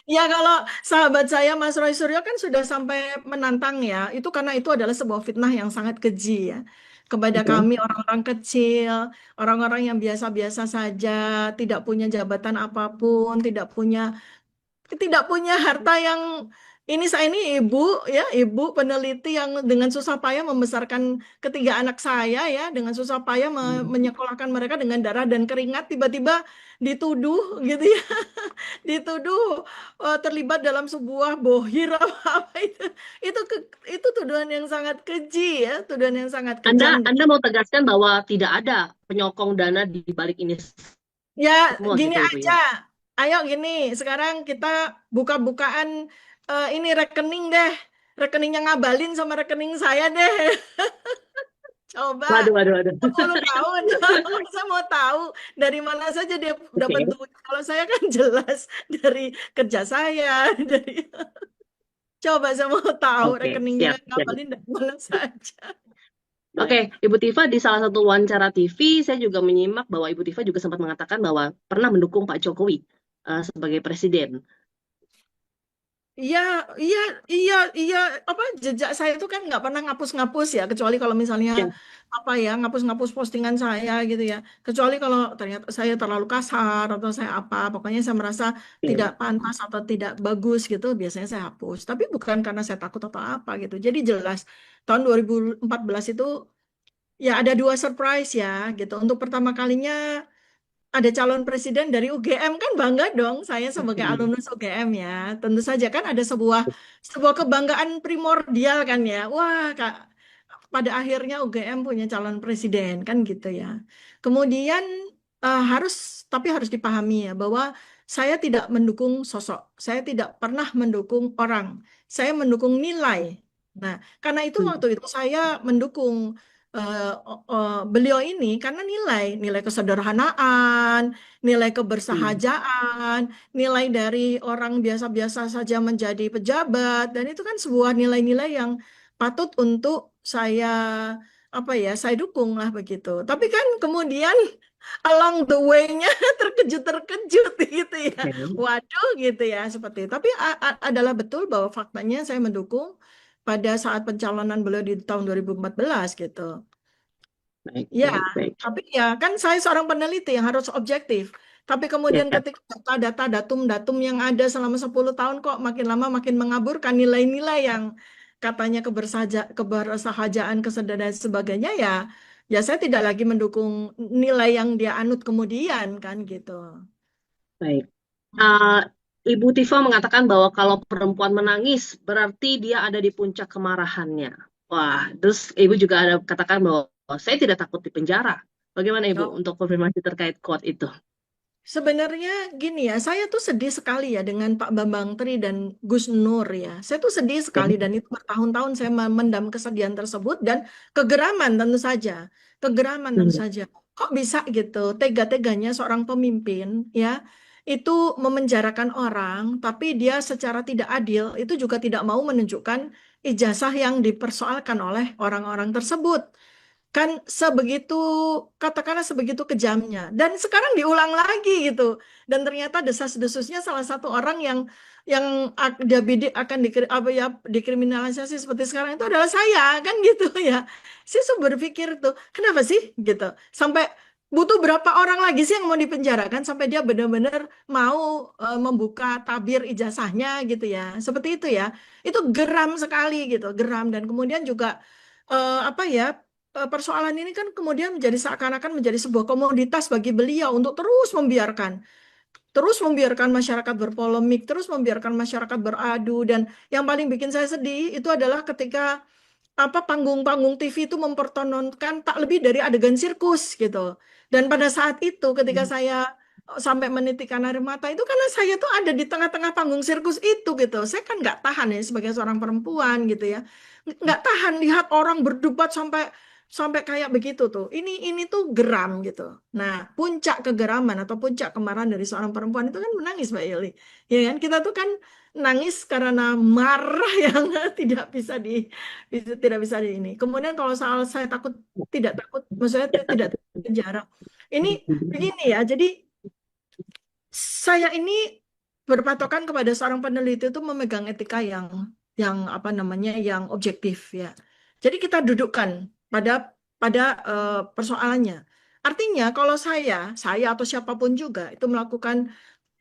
Speaker 2: Ya kalau sahabat saya Mas Roy Suryo kan sudah sampai menantang ya, itu karena itu adalah sebuah fitnah yang sangat keji ya. Kepada kami orang-orang kecil, orang-orang yang biasa-biasa saja, tidak punya jabatan apapun, tidak punya harta Saya ini ibu ya, ibu peneliti yang dengan susah payah membesarkan ketiga anak saya ya, dengan susah payah menyekolahkan mereka dengan darah dan keringat, tiba-tiba dituduh gitu ya, dituduh terlibat dalam sebuah bohir apa itu. Itu tuduhan yang sangat keji ya, tuduhan yang sangat kejam.
Speaker 4: Anda mau tegaskan bahwa tidak ada penyokong dana di balik ini
Speaker 2: Ya,
Speaker 4: semua
Speaker 2: gini
Speaker 4: gitu Ibu ya.
Speaker 2: aja. Ayo gini, sekarang kita buka-bukaan ini rekening deh. Rekeningnya Ngabalin sama rekening saya deh. Coba.
Speaker 4: Waduh, waduh, waduh.
Speaker 2: 10 tahun. Saya mau tahu dari mana saja dia dapat
Speaker 4: Oke,
Speaker 2: duit. Kalau saya kan jelas dari kerja saya. Coba saya mau tahu
Speaker 4: oke,
Speaker 2: rekeningnya
Speaker 4: siap, siap.
Speaker 2: Ngabalin dari mana saja.
Speaker 4: Oke, Ibu Tifa di salah satu wawancara TV, saya juga menyimak bahwa Ibu Tifa juga sempat mengatakan bahwa pernah mendukung Pak Jokowi sebagai presiden.
Speaker 2: Iya, iya, iya, iya. Apa jejak saya itu kan nggak pernah ngapus-ngapus ya, kecuali kalau misalnya
Speaker 4: Ya,
Speaker 2: apa ya ngapus-ngapus postingan saya gitu ya. Kecuali kalau ternyata saya terlalu kasar atau saya apa, pokoknya saya merasa tidak
Speaker 4: oke.
Speaker 2: pantas atau tidak bagus gitu, biasanya saya hapus. Tapi bukan karena saya takut atau apa gitu. Jadi jelas tahun 2014 itu ya ada dua surprise ya gitu. Untuk pertama kalinya ada calon presiden dari UGM, kan bangga dong saya sebagai alumnus UGM ya. Tentu saja kan ada sebuah kebanggaan primordial kan ya. Wah, Kak, pada akhirnya UGM punya calon presiden kan gitu ya. Kemudian harus tapi harus dipahami ya bahwa saya tidak mendukung sosok. Saya tidak pernah mendukung orang. Saya mendukung nilai. Nah, karena itu waktu itu saya mendukung beliau ini karena nilai kesederhanaan, nilai kebersahajaan, nilai dari orang biasa-biasa saja menjadi pejabat, dan itu kan sebuah nilai-nilai yang patut untuk saya apa ya, saya dukung lah begitu. Tapi kan kemudian along the way-nya terkejut-terkejut gitu ya.
Speaker 4: Oke,
Speaker 2: Waduh gitu ya seperti itu. Tapi adalah betul bahwa faktanya saya mendukung pada saat pencalonan beliau di tahun 2014 gitu.
Speaker 4: baik,
Speaker 2: Ya,
Speaker 4: baik, baik.
Speaker 2: tapi ya kan saya seorang peneliti yang harus objektif. Tapi kemudian
Speaker 4: Ya,
Speaker 2: ketika data-data, datum-datum yang ada selama 10 tahun kok makin lama makin mengaburkan nilai-nilai yang katanya kebersahajaan, kesadaran dan sebagainya ya, ya saya tidak lagi mendukung nilai yang dia anut kemudian kan gitu.
Speaker 4: baik. Uh, Ibu Tifa mengatakan bahwa kalau perempuan menangis berarti dia ada di puncak kemarahannya. Wah, terus Ibu juga ada katakan bahwa saya tidak takut di penjara. Bagaimana Ibu
Speaker 2: No.
Speaker 4: untuk konfirmasi terkait quote itu?
Speaker 2: Sebenarnya gini ya, saya tuh sedih sekali ya dengan Pak Bambang Tri dan Gus Nur ya. Saya tuh sedih sekali dan itu bertahun-tahun saya memendam kesedihan tersebut dan kegeraman tentu saja. Kegeraman tentu
Speaker 4: Hmm,
Speaker 2: saja. Kok bisa gitu tega-teganya seorang pemimpin ya itu memenjarakan orang tapi dia secara tidak adil itu juga tidak mau menunjukkan ijazah yang dipersoalkan oleh orang-orang tersebut. Kan sebegitu, katakanlah sebegitu kejamnya. Dan sekarang diulang lagi gitu. Dan ternyata desas-desusnya salah satu orang yang akan apa ya, dikriminalisasi seperti sekarang itu adalah saya, kan gitu ya. Saya berpikir tuh, kenapa sih gitu? Sampai butuh berapa orang lagi sih yang mau dipenjarakan sampai dia benar-benar mau membuka tabir ijazahnya gitu ya. Seperti itu ya. Itu geram sekali gitu, geram dan kemudian juga apa ya persoalan ini kan kemudian menjadi seakan-akan menjadi sebuah komoditas bagi beliau untuk terus membiarkan masyarakat berpolemik, terus membiarkan masyarakat beradu dan yang paling bikin saya sedih itu adalah ketika apa panggung-panggung TV itu mempertontonkan tak lebih dari adegan sirkus gitu. Dan pada saat itu ketika saya sampai menitikkan air mata itu karena saya tuh ada di tengah-tengah panggung sirkus itu gitu. Saya kan nggak tahan ya sebagai seorang perempuan gitu ya. Nggak tahan lihat orang berdebat sampai sampai kayak begitu tuh. Ini tuh geram gitu. Nah, puncak kegeraman atau puncak kemarahan dari seorang perempuan itu kan menangis, Mbak Yuli. Ya kan? Kita tuh kan nangis karena marah yang tidak bisa di ini. Kemudian kalau soal saya takut tidak takut, maksudnya tidak penjara. Ini begini ya. Jadi saya ini berpatokan kepada seorang peneliti itu memegang etika yang apa namanya yang objektif ya. Jadi kita dudukkan pada pada persoalannya. Artinya kalau saya atau siapapun juga itu melakukan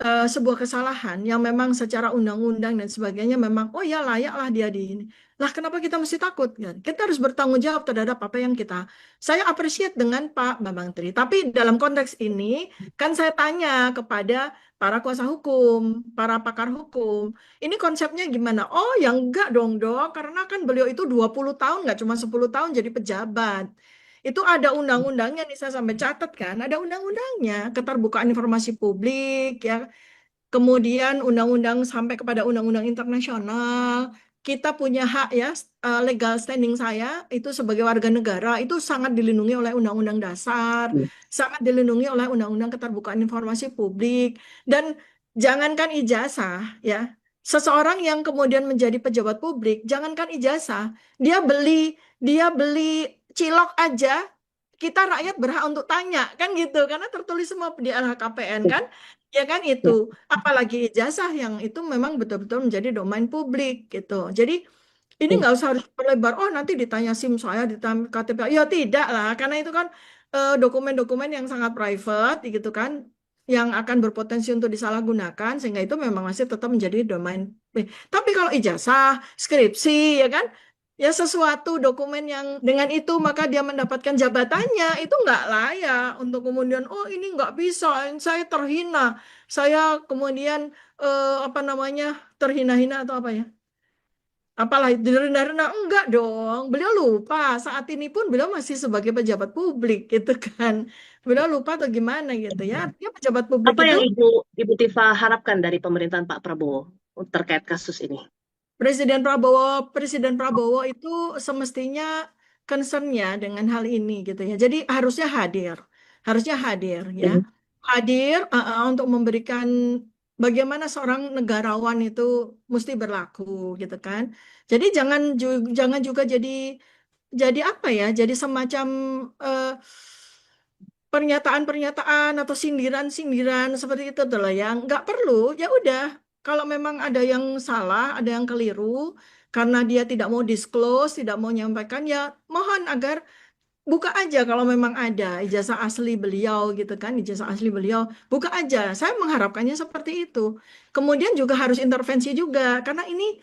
Speaker 2: sebuah kesalahan yang memang secara undang-undang dan sebagainya memang oh ya layaklah dia di ini. Lah kenapa kita mesti takut kan? Kita harus bertanggung jawab terhadap apa yang saya appreciate dengan Pak Bambang Tri. Tapi dalam konteks ini kan saya tanya kepada para kuasa hukum, para pakar hukum. Ini konsepnya gimana? Oh, ya enggak dong, Dok, karena kan beliau itu 20 tahun nggak cuma 10 tahun jadi pejabat. Itu ada undang-undangnya nih saya sampai catat kan, ada undang-undangnya, keterbukaan informasi publik ya. Kemudian undang-undang sampai kepada undang-undang internasional. Kita punya hak ya, legal standing saya itu sebagai warga negara itu sangat dilindungi oleh undang-undang dasar, sangat dilindungi oleh undang-undang keterbukaan informasi publik. Dan jangankan ijazah ya, seseorang yang kemudian menjadi pejabat publik, jangankan ijazah, dia beli cilok aja kita rakyat berhak untuk tanya kan gitu karena tertulis semua di LHKPN kan ya kan itu apalagi ijazah yang itu memang betul-betul menjadi domain publik gitu. Jadi ini nggak usah harus berlebar oh nanti ditanya SIM saya ditanya KTP ya tidak lah karena itu kan dokumen-dokumen yang sangat private gitu kan yang akan berpotensi untuk disalahgunakan sehingga itu memang masih tetap menjadi domain. Tapi kalau ijazah, skripsi ya kan ya sesuatu dokumen yang dengan itu maka dia mendapatkan jabatannya itu nggak layak untuk kemudian oh ini nggak bisa saya terhina saya kemudian apa namanya terhina-hina atau apa ya apalah direnda-renda enggak dong beliau lupa saat ini pun beliau masih sebagai pejabat publik gitu kan beliau lupa atau gimana gitu ya dia pejabat publik
Speaker 4: Apa yang
Speaker 2: itu
Speaker 4: Ibu Tifa harapkan dari pemerintahan Pak Prabowo terkait kasus ini?
Speaker 2: Presiden Prabowo itu semestinya concernnya dengan hal ini gitu ya. Jadi harusnya hadir ya, hadir untuk memberikan bagaimana seorang negarawan itu mesti berlaku gitu kan. Jadi jangan juga jadi apa ya? Jadi semacam eh, pernyataan-pernyataan atau sindiran-sindiran seperti itu tuh lah yang nggak perlu. Ya udah, kalau memang ada yang salah, ada yang keliru, karena dia tidak mau disclose, tidak mau menyampaikan, ya mohon agar buka aja kalau memang ada ijazah asli beliau gitu kan, ijazah asli beliau, buka aja. Saya mengharapkannya seperti itu. Kemudian juga harus intervensi juga, karena ini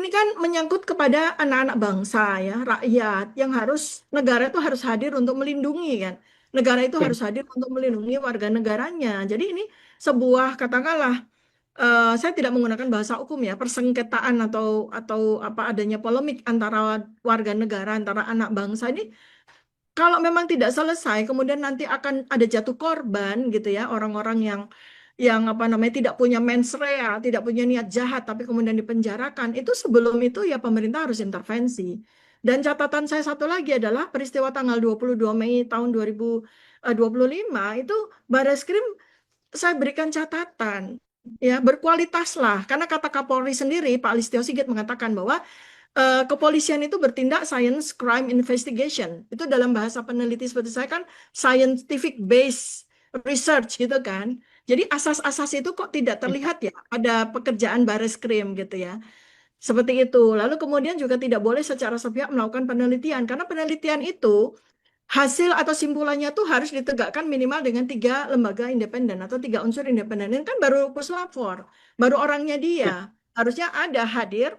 Speaker 2: kan menyangkut kepada anak-anak bangsa ya, rakyat yang negara itu harus hadir untuk melindungi kan. Negara itu harus hadir untuk melindungi warga negaranya. Jadi ini sebuah katakanlah saya tidak menggunakan bahasa hukum ya, persengketaan atau apa adanya polemik antara warga negara antara anak bangsa ini kalau memang tidak selesai, kemudian nanti akan ada jatuh korban gitu ya, orang-orang yang apa namanya tidak punya mens rea, tidak punya niat jahat, tapi kemudian dipenjarakan. Itu sebelum itu ya pemerintah harus intervensi. Dan catatan saya satu lagi adalah peristiwa tanggal 22 Mei tahun 2025 itu Barreskrim saya berikan catatan ya berkualitaslah karena kata Kapolri sendiri Pak Listio Sigit mengatakan bahwa kepolisian itu bertindak science crime investigation. Itu dalam bahasa peneliti seperti saya kan scientific based research gitu kan. Jadi asas-asas itu kok tidak terlihat ya pada pekerjaan Barreskrim gitu ya. Seperti itu. Lalu kemudian juga tidak boleh secara sepihak melakukan penelitian karena penelitian itu hasil atau simpulannya tuh harus ditegakkan minimal dengan 3 lembaga independen atau 3 unsur independen. Ini kan baru puslapor, baru orangnya dia. Harusnya ada hadir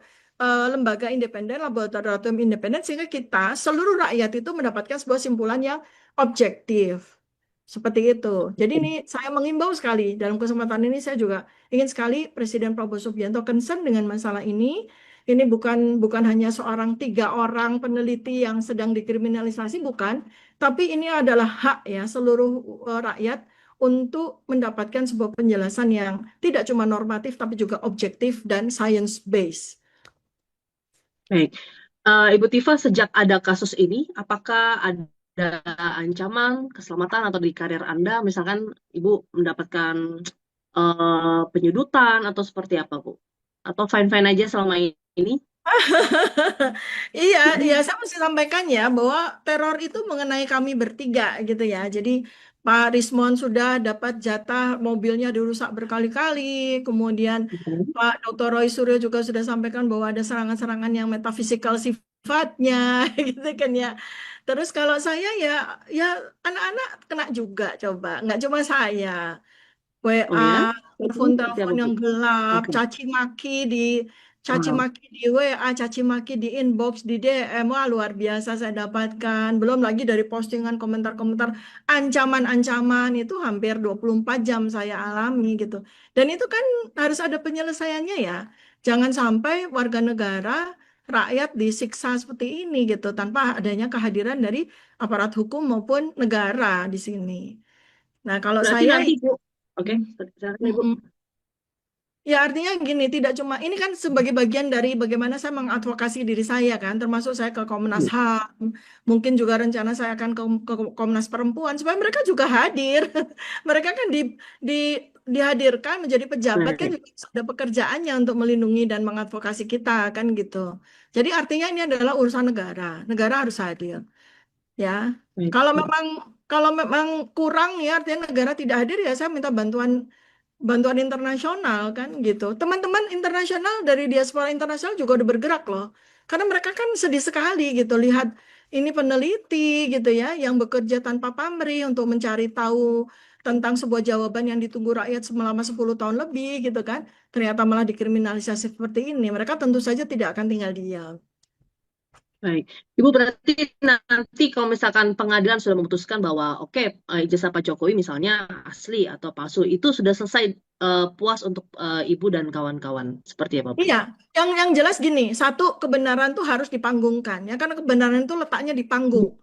Speaker 2: lembaga independen, laboratorium independen, sehingga kita, seluruh rakyat itu mendapatkan sebuah simpulan yang objektif. Seperti itu. Jadi ini saya mengimbau sekali, dalam kesempatan ini saya juga ingin sekali Presiden Prabowo Subianto concern dengan masalah ini. Ini bukan hanya 3 orang peneliti yang sedang dikriminalisasi, bukan. Tapi ini adalah hak ya seluruh rakyat untuk mendapatkan sebuah penjelasan yang tidak cuma normatif, tapi juga objektif dan science-based.
Speaker 4: Baik, Ibu Tifa, sejak ada kasus ini, apakah ada ancaman keselamatan atau di karir Anda, misalkan Ibu mendapatkan penyudutan atau seperti apa, Bu? Atau fine-fine aja selama ini?
Speaker 2: Iya, saya mesti sampaikan ya bahwa teror itu mengenai kami bertiga gitu ya. Jadi Pak Rismon sudah dapat jatah mobilnya dirusak berkali-kali. Kemudian Pak Dr. Roy Suryo juga sudah sampaikan bahwa ada serangan-serangan yang metafisikal sifatnya gitu kan ya. Terus kalau saya ya anak-anak kena juga coba, nggak cuma saya.
Speaker 4: Oh ya?
Speaker 2: WA,
Speaker 4: Seperti apa,
Speaker 2: telepon-telepon
Speaker 4: Bu?
Speaker 2: yang gelap,
Speaker 4: Oke.
Speaker 2: caci
Speaker 4: Wow.
Speaker 2: maki di WA, caci maki di inbox, di DM, wah luar biasa saya dapatkan. Belum lagi dari postingan komentar-komentar, ancaman-ancaman itu hampir 24 jam saya alami gitu. Dan itu kan harus ada penyelesaiannya ya. Jangan sampai warga negara, rakyat disiksa seperti ini gitu tanpa adanya kehadiran dari aparat hukum maupun negara di sini. Nah, kalau
Speaker 4: Berarti
Speaker 2: saya
Speaker 4: nanti, Bu. Oke, silakan, Ibu.
Speaker 2: ya artinya gini, tidak cuma ini kan sebagai bagian dari bagaimana saya mengadvokasi diri saya kan, termasuk saya ke Komnas HAM, mungkin juga rencana saya akan ke Komnas Perempuan supaya mereka juga hadir. Mereka kan dihadirkan menjadi pejabat kan
Speaker 4: Baik.
Speaker 2: juga ada pekerjaannya untuk melindungi dan mengadvokasi kita kan gitu. Jadi artinya ini adalah urusan negara, negara harus hadir ya.
Speaker 4: Baik.
Speaker 2: Kalau memang kurang ya artinya negara tidak hadir ya saya minta bantuan internasional kan gitu. Teman-teman internasional dari diaspora internasional juga udah bergerak loh. Karena mereka kan sedih sekali gitu lihat ini peneliti gitu ya yang bekerja tanpa pamrih untuk mencari tahu tentang sebuah jawaban yang ditunggu rakyat selama 10 tahun lebih gitu kan. Ternyata malah dikriminalisasi seperti ini. Mereka tentu saja tidak akan tinggal diam.
Speaker 4: Baik, Ibu berarti nanti kalau misalkan pengadilan sudah memutuskan bahwa oke, ijazah Pak Jokowi misalnya asli atau palsu, itu sudah selesai puas untuk Ibu dan kawan-kawan. Seperti apa, Bu?
Speaker 2: Iya, yang jelas gini, satu kebenaran tuh harus dipanggungkan ya karena kebenaran itu letaknya di panggung.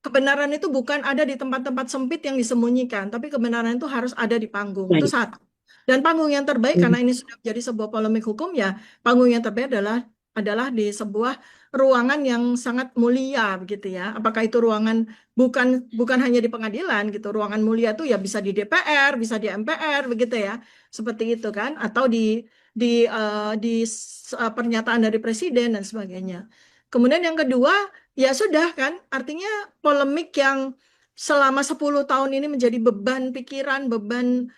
Speaker 2: Kebenaran itu bukan ada di tempat-tempat sempit yang disembunyikan, tapi kebenaran itu harus ada di panggung. Itu
Speaker 4: Baik.
Speaker 2: satu. Dan panggung yang terbaik karena ini sudah menjadi sebuah polemik hukum ya, panggung yang terbaik adalah di sebuah ruangan yang sangat mulia begitu ya. Apakah itu ruangan bukan hanya di pengadilan gitu. Ruangan mulia itu ya bisa di DPR, bisa di MPR begitu ya. Seperti itu kan atau di pernyataan dari presiden dan sebagainya. Kemudian yang kedua, ya sudah kan, artinya polemik yang selama 10 tahun ini menjadi beban pikiran, beban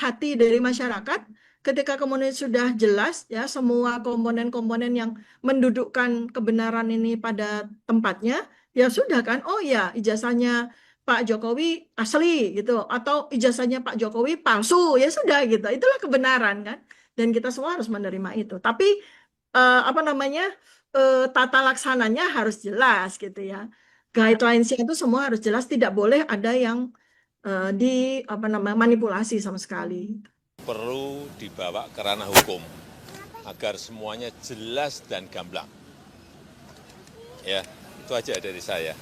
Speaker 2: hati dari masyarakat, ketika kemudian sudah jelas ya semua komponen-komponen yang mendudukkan kebenaran ini pada tempatnya, ya sudah kan, oh ya ijazahnya Pak Jokowi asli gitu, atau ijazahnya Pak Jokowi palsu, ya sudah gitu, itulah kebenaran kan, dan kita semua harus menerima itu. Tapi tata laksananya harus jelas gitu ya. Guidelines-nya itu semua harus jelas, tidak boleh ada yang manipulasi sama sekali.
Speaker 1: Perlu dibawa ke ranah hukum agar semuanya jelas dan gamblang. Ya, itu aja dari saya.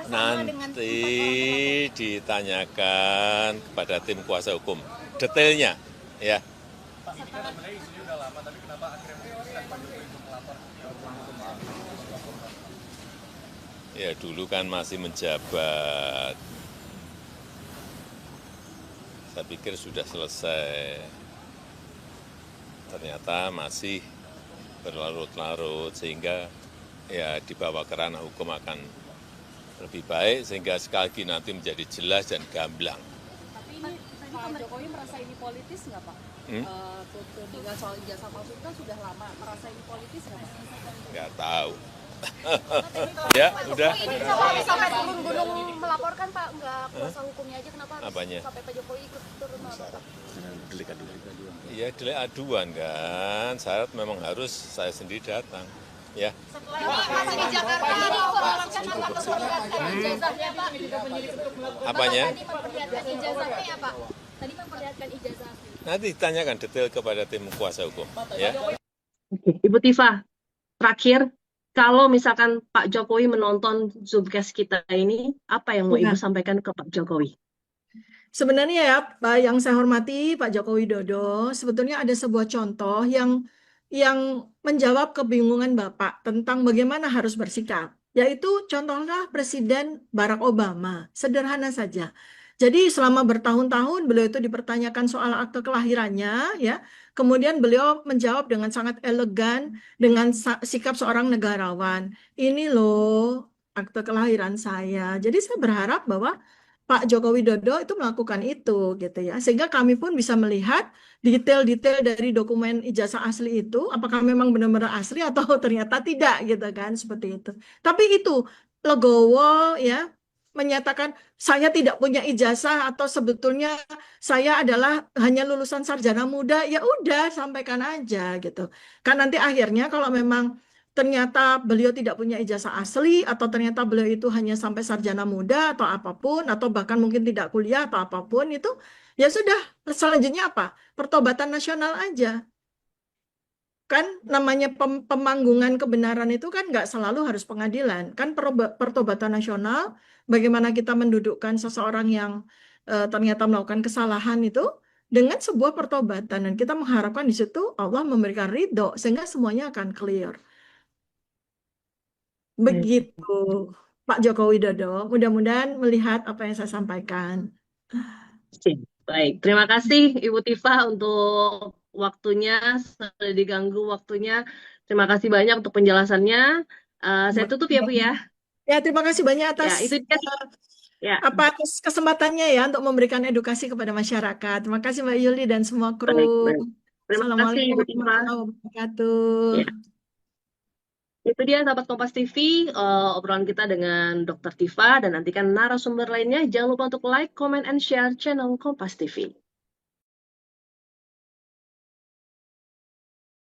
Speaker 1: Nanti ditanyakan kepada tim kuasa hukum detailnya, ya. Ya dulu kan masih menjabat. Saya pikir sudah selesai. Ternyata masih berlarut-larut sehingga ya dibawa ke ranah hukum akan lebih baik sehingga sekali lagi nanti menjadi jelas dan gamblang.
Speaker 8: Tapi ini Pak Jokowi merasa ini politis nggak Pak? Dengan soal ijazah palsu kan sudah lama, merasa ini politis nggak Pak?
Speaker 1: Nggak tahu. Ya, udah.
Speaker 8: Sampai turun gunung melaporkan Pak, nggak kuasa hukumnya aja, kenapa harus
Speaker 1: Apanya?
Speaker 8: sampai Pak Jokowi ikut turun melapor?
Speaker 1: Iya, delik aduan kan. Syarat memang harus saya sendiri datang. Ya.
Speaker 8: Masih di Jakarta ini informasikan akan memperlihatkan ijazahnya Pak.
Speaker 1: Apanya?
Speaker 8: Tadi memperlihatkan ijazahnya ya Pak. Tadi memperlihatkan ijazah.
Speaker 1: Nanti ditanyakan detail kepada tim kuasa hukum. Ya.
Speaker 4: Oke, Ibu Tifa, terakhir, kalau misalkan Pak Jokowi menonton Zoomcast kita ini, apa yang mau Ibu sampaikan ke Pak Jokowi?
Speaker 2: Sebenarnya ya, Pak, yang saya hormati Pak Joko Widodo, sebetulnya ada sebuah contoh yang menjawab kebingungan Bapak tentang bagaimana harus bersikap, yaitu contohnya Presiden Barack Obama, sederhana saja. Jadi selama bertahun-tahun beliau itu dipertanyakan soal akte kelahirannya, ya. Kemudian beliau menjawab dengan sangat elegan dengan sikap seorang negarawan. Ini loh akte kelahiran saya. Jadi saya berharap bahwa Pak Joko Widodo itu melakukan itu gitu ya. Sehingga kami pun bisa melihat detail-detail dari dokumen ijazah asli itu apakah memang benar-benar asli atau ternyata tidak gitu kan seperti itu. Tapi itu legowo ya, menyatakan saya tidak punya ijazah atau sebetulnya saya adalah hanya lulusan sarjana muda, ya udah sampaikan aja gitu. Kan nanti akhirnya kalau memang ternyata beliau tidak punya ijazah asli atau ternyata beliau itu hanya sampai sarjana muda atau apapun atau bahkan mungkin tidak kuliah atau apapun itu, ya sudah, selanjutnya apa? Pertobatan nasional aja. Kan namanya pemanggungan kebenaran itu kan nggak selalu harus pengadilan. Kan pertobatan nasional, bagaimana kita mendudukkan seseorang yang ternyata melakukan kesalahan itu dengan sebuah pertobatan. Dan kita mengharapkan di situ Allah memberikan ridho sehingga semuanya akan clear. Begitu Pak Joko Widodo. Mudah-mudahan melihat apa yang saya sampaikan.
Speaker 4: Baik, terima kasih Ibu Tifa untuk waktunya, sudah diganggu waktunya. Terima kasih banyak untuk penjelasannya. Saya tutup ya Bu ya.
Speaker 2: Ya, terima kasih banyak
Speaker 4: Ya,
Speaker 2: atas
Speaker 4: itu dia. Ya,
Speaker 2: atas kesempatannya ya untuk memberikan edukasi kepada masyarakat. Terima kasih Mbak Yuli dan semua
Speaker 4: baik,
Speaker 2: kru.
Speaker 4: baik. Terima kasih
Speaker 2: Assalamualaikum
Speaker 4: Ibu Tifa.
Speaker 2: warahmatullahi wabarakatuh.
Speaker 4: Ya. Itu dia sahabat Kompas TV, obrolan kita dengan Dr. Tifa, dan nantikan narasumber lainnya. Jangan lupa untuk like, comment, and share channel Kompas TV.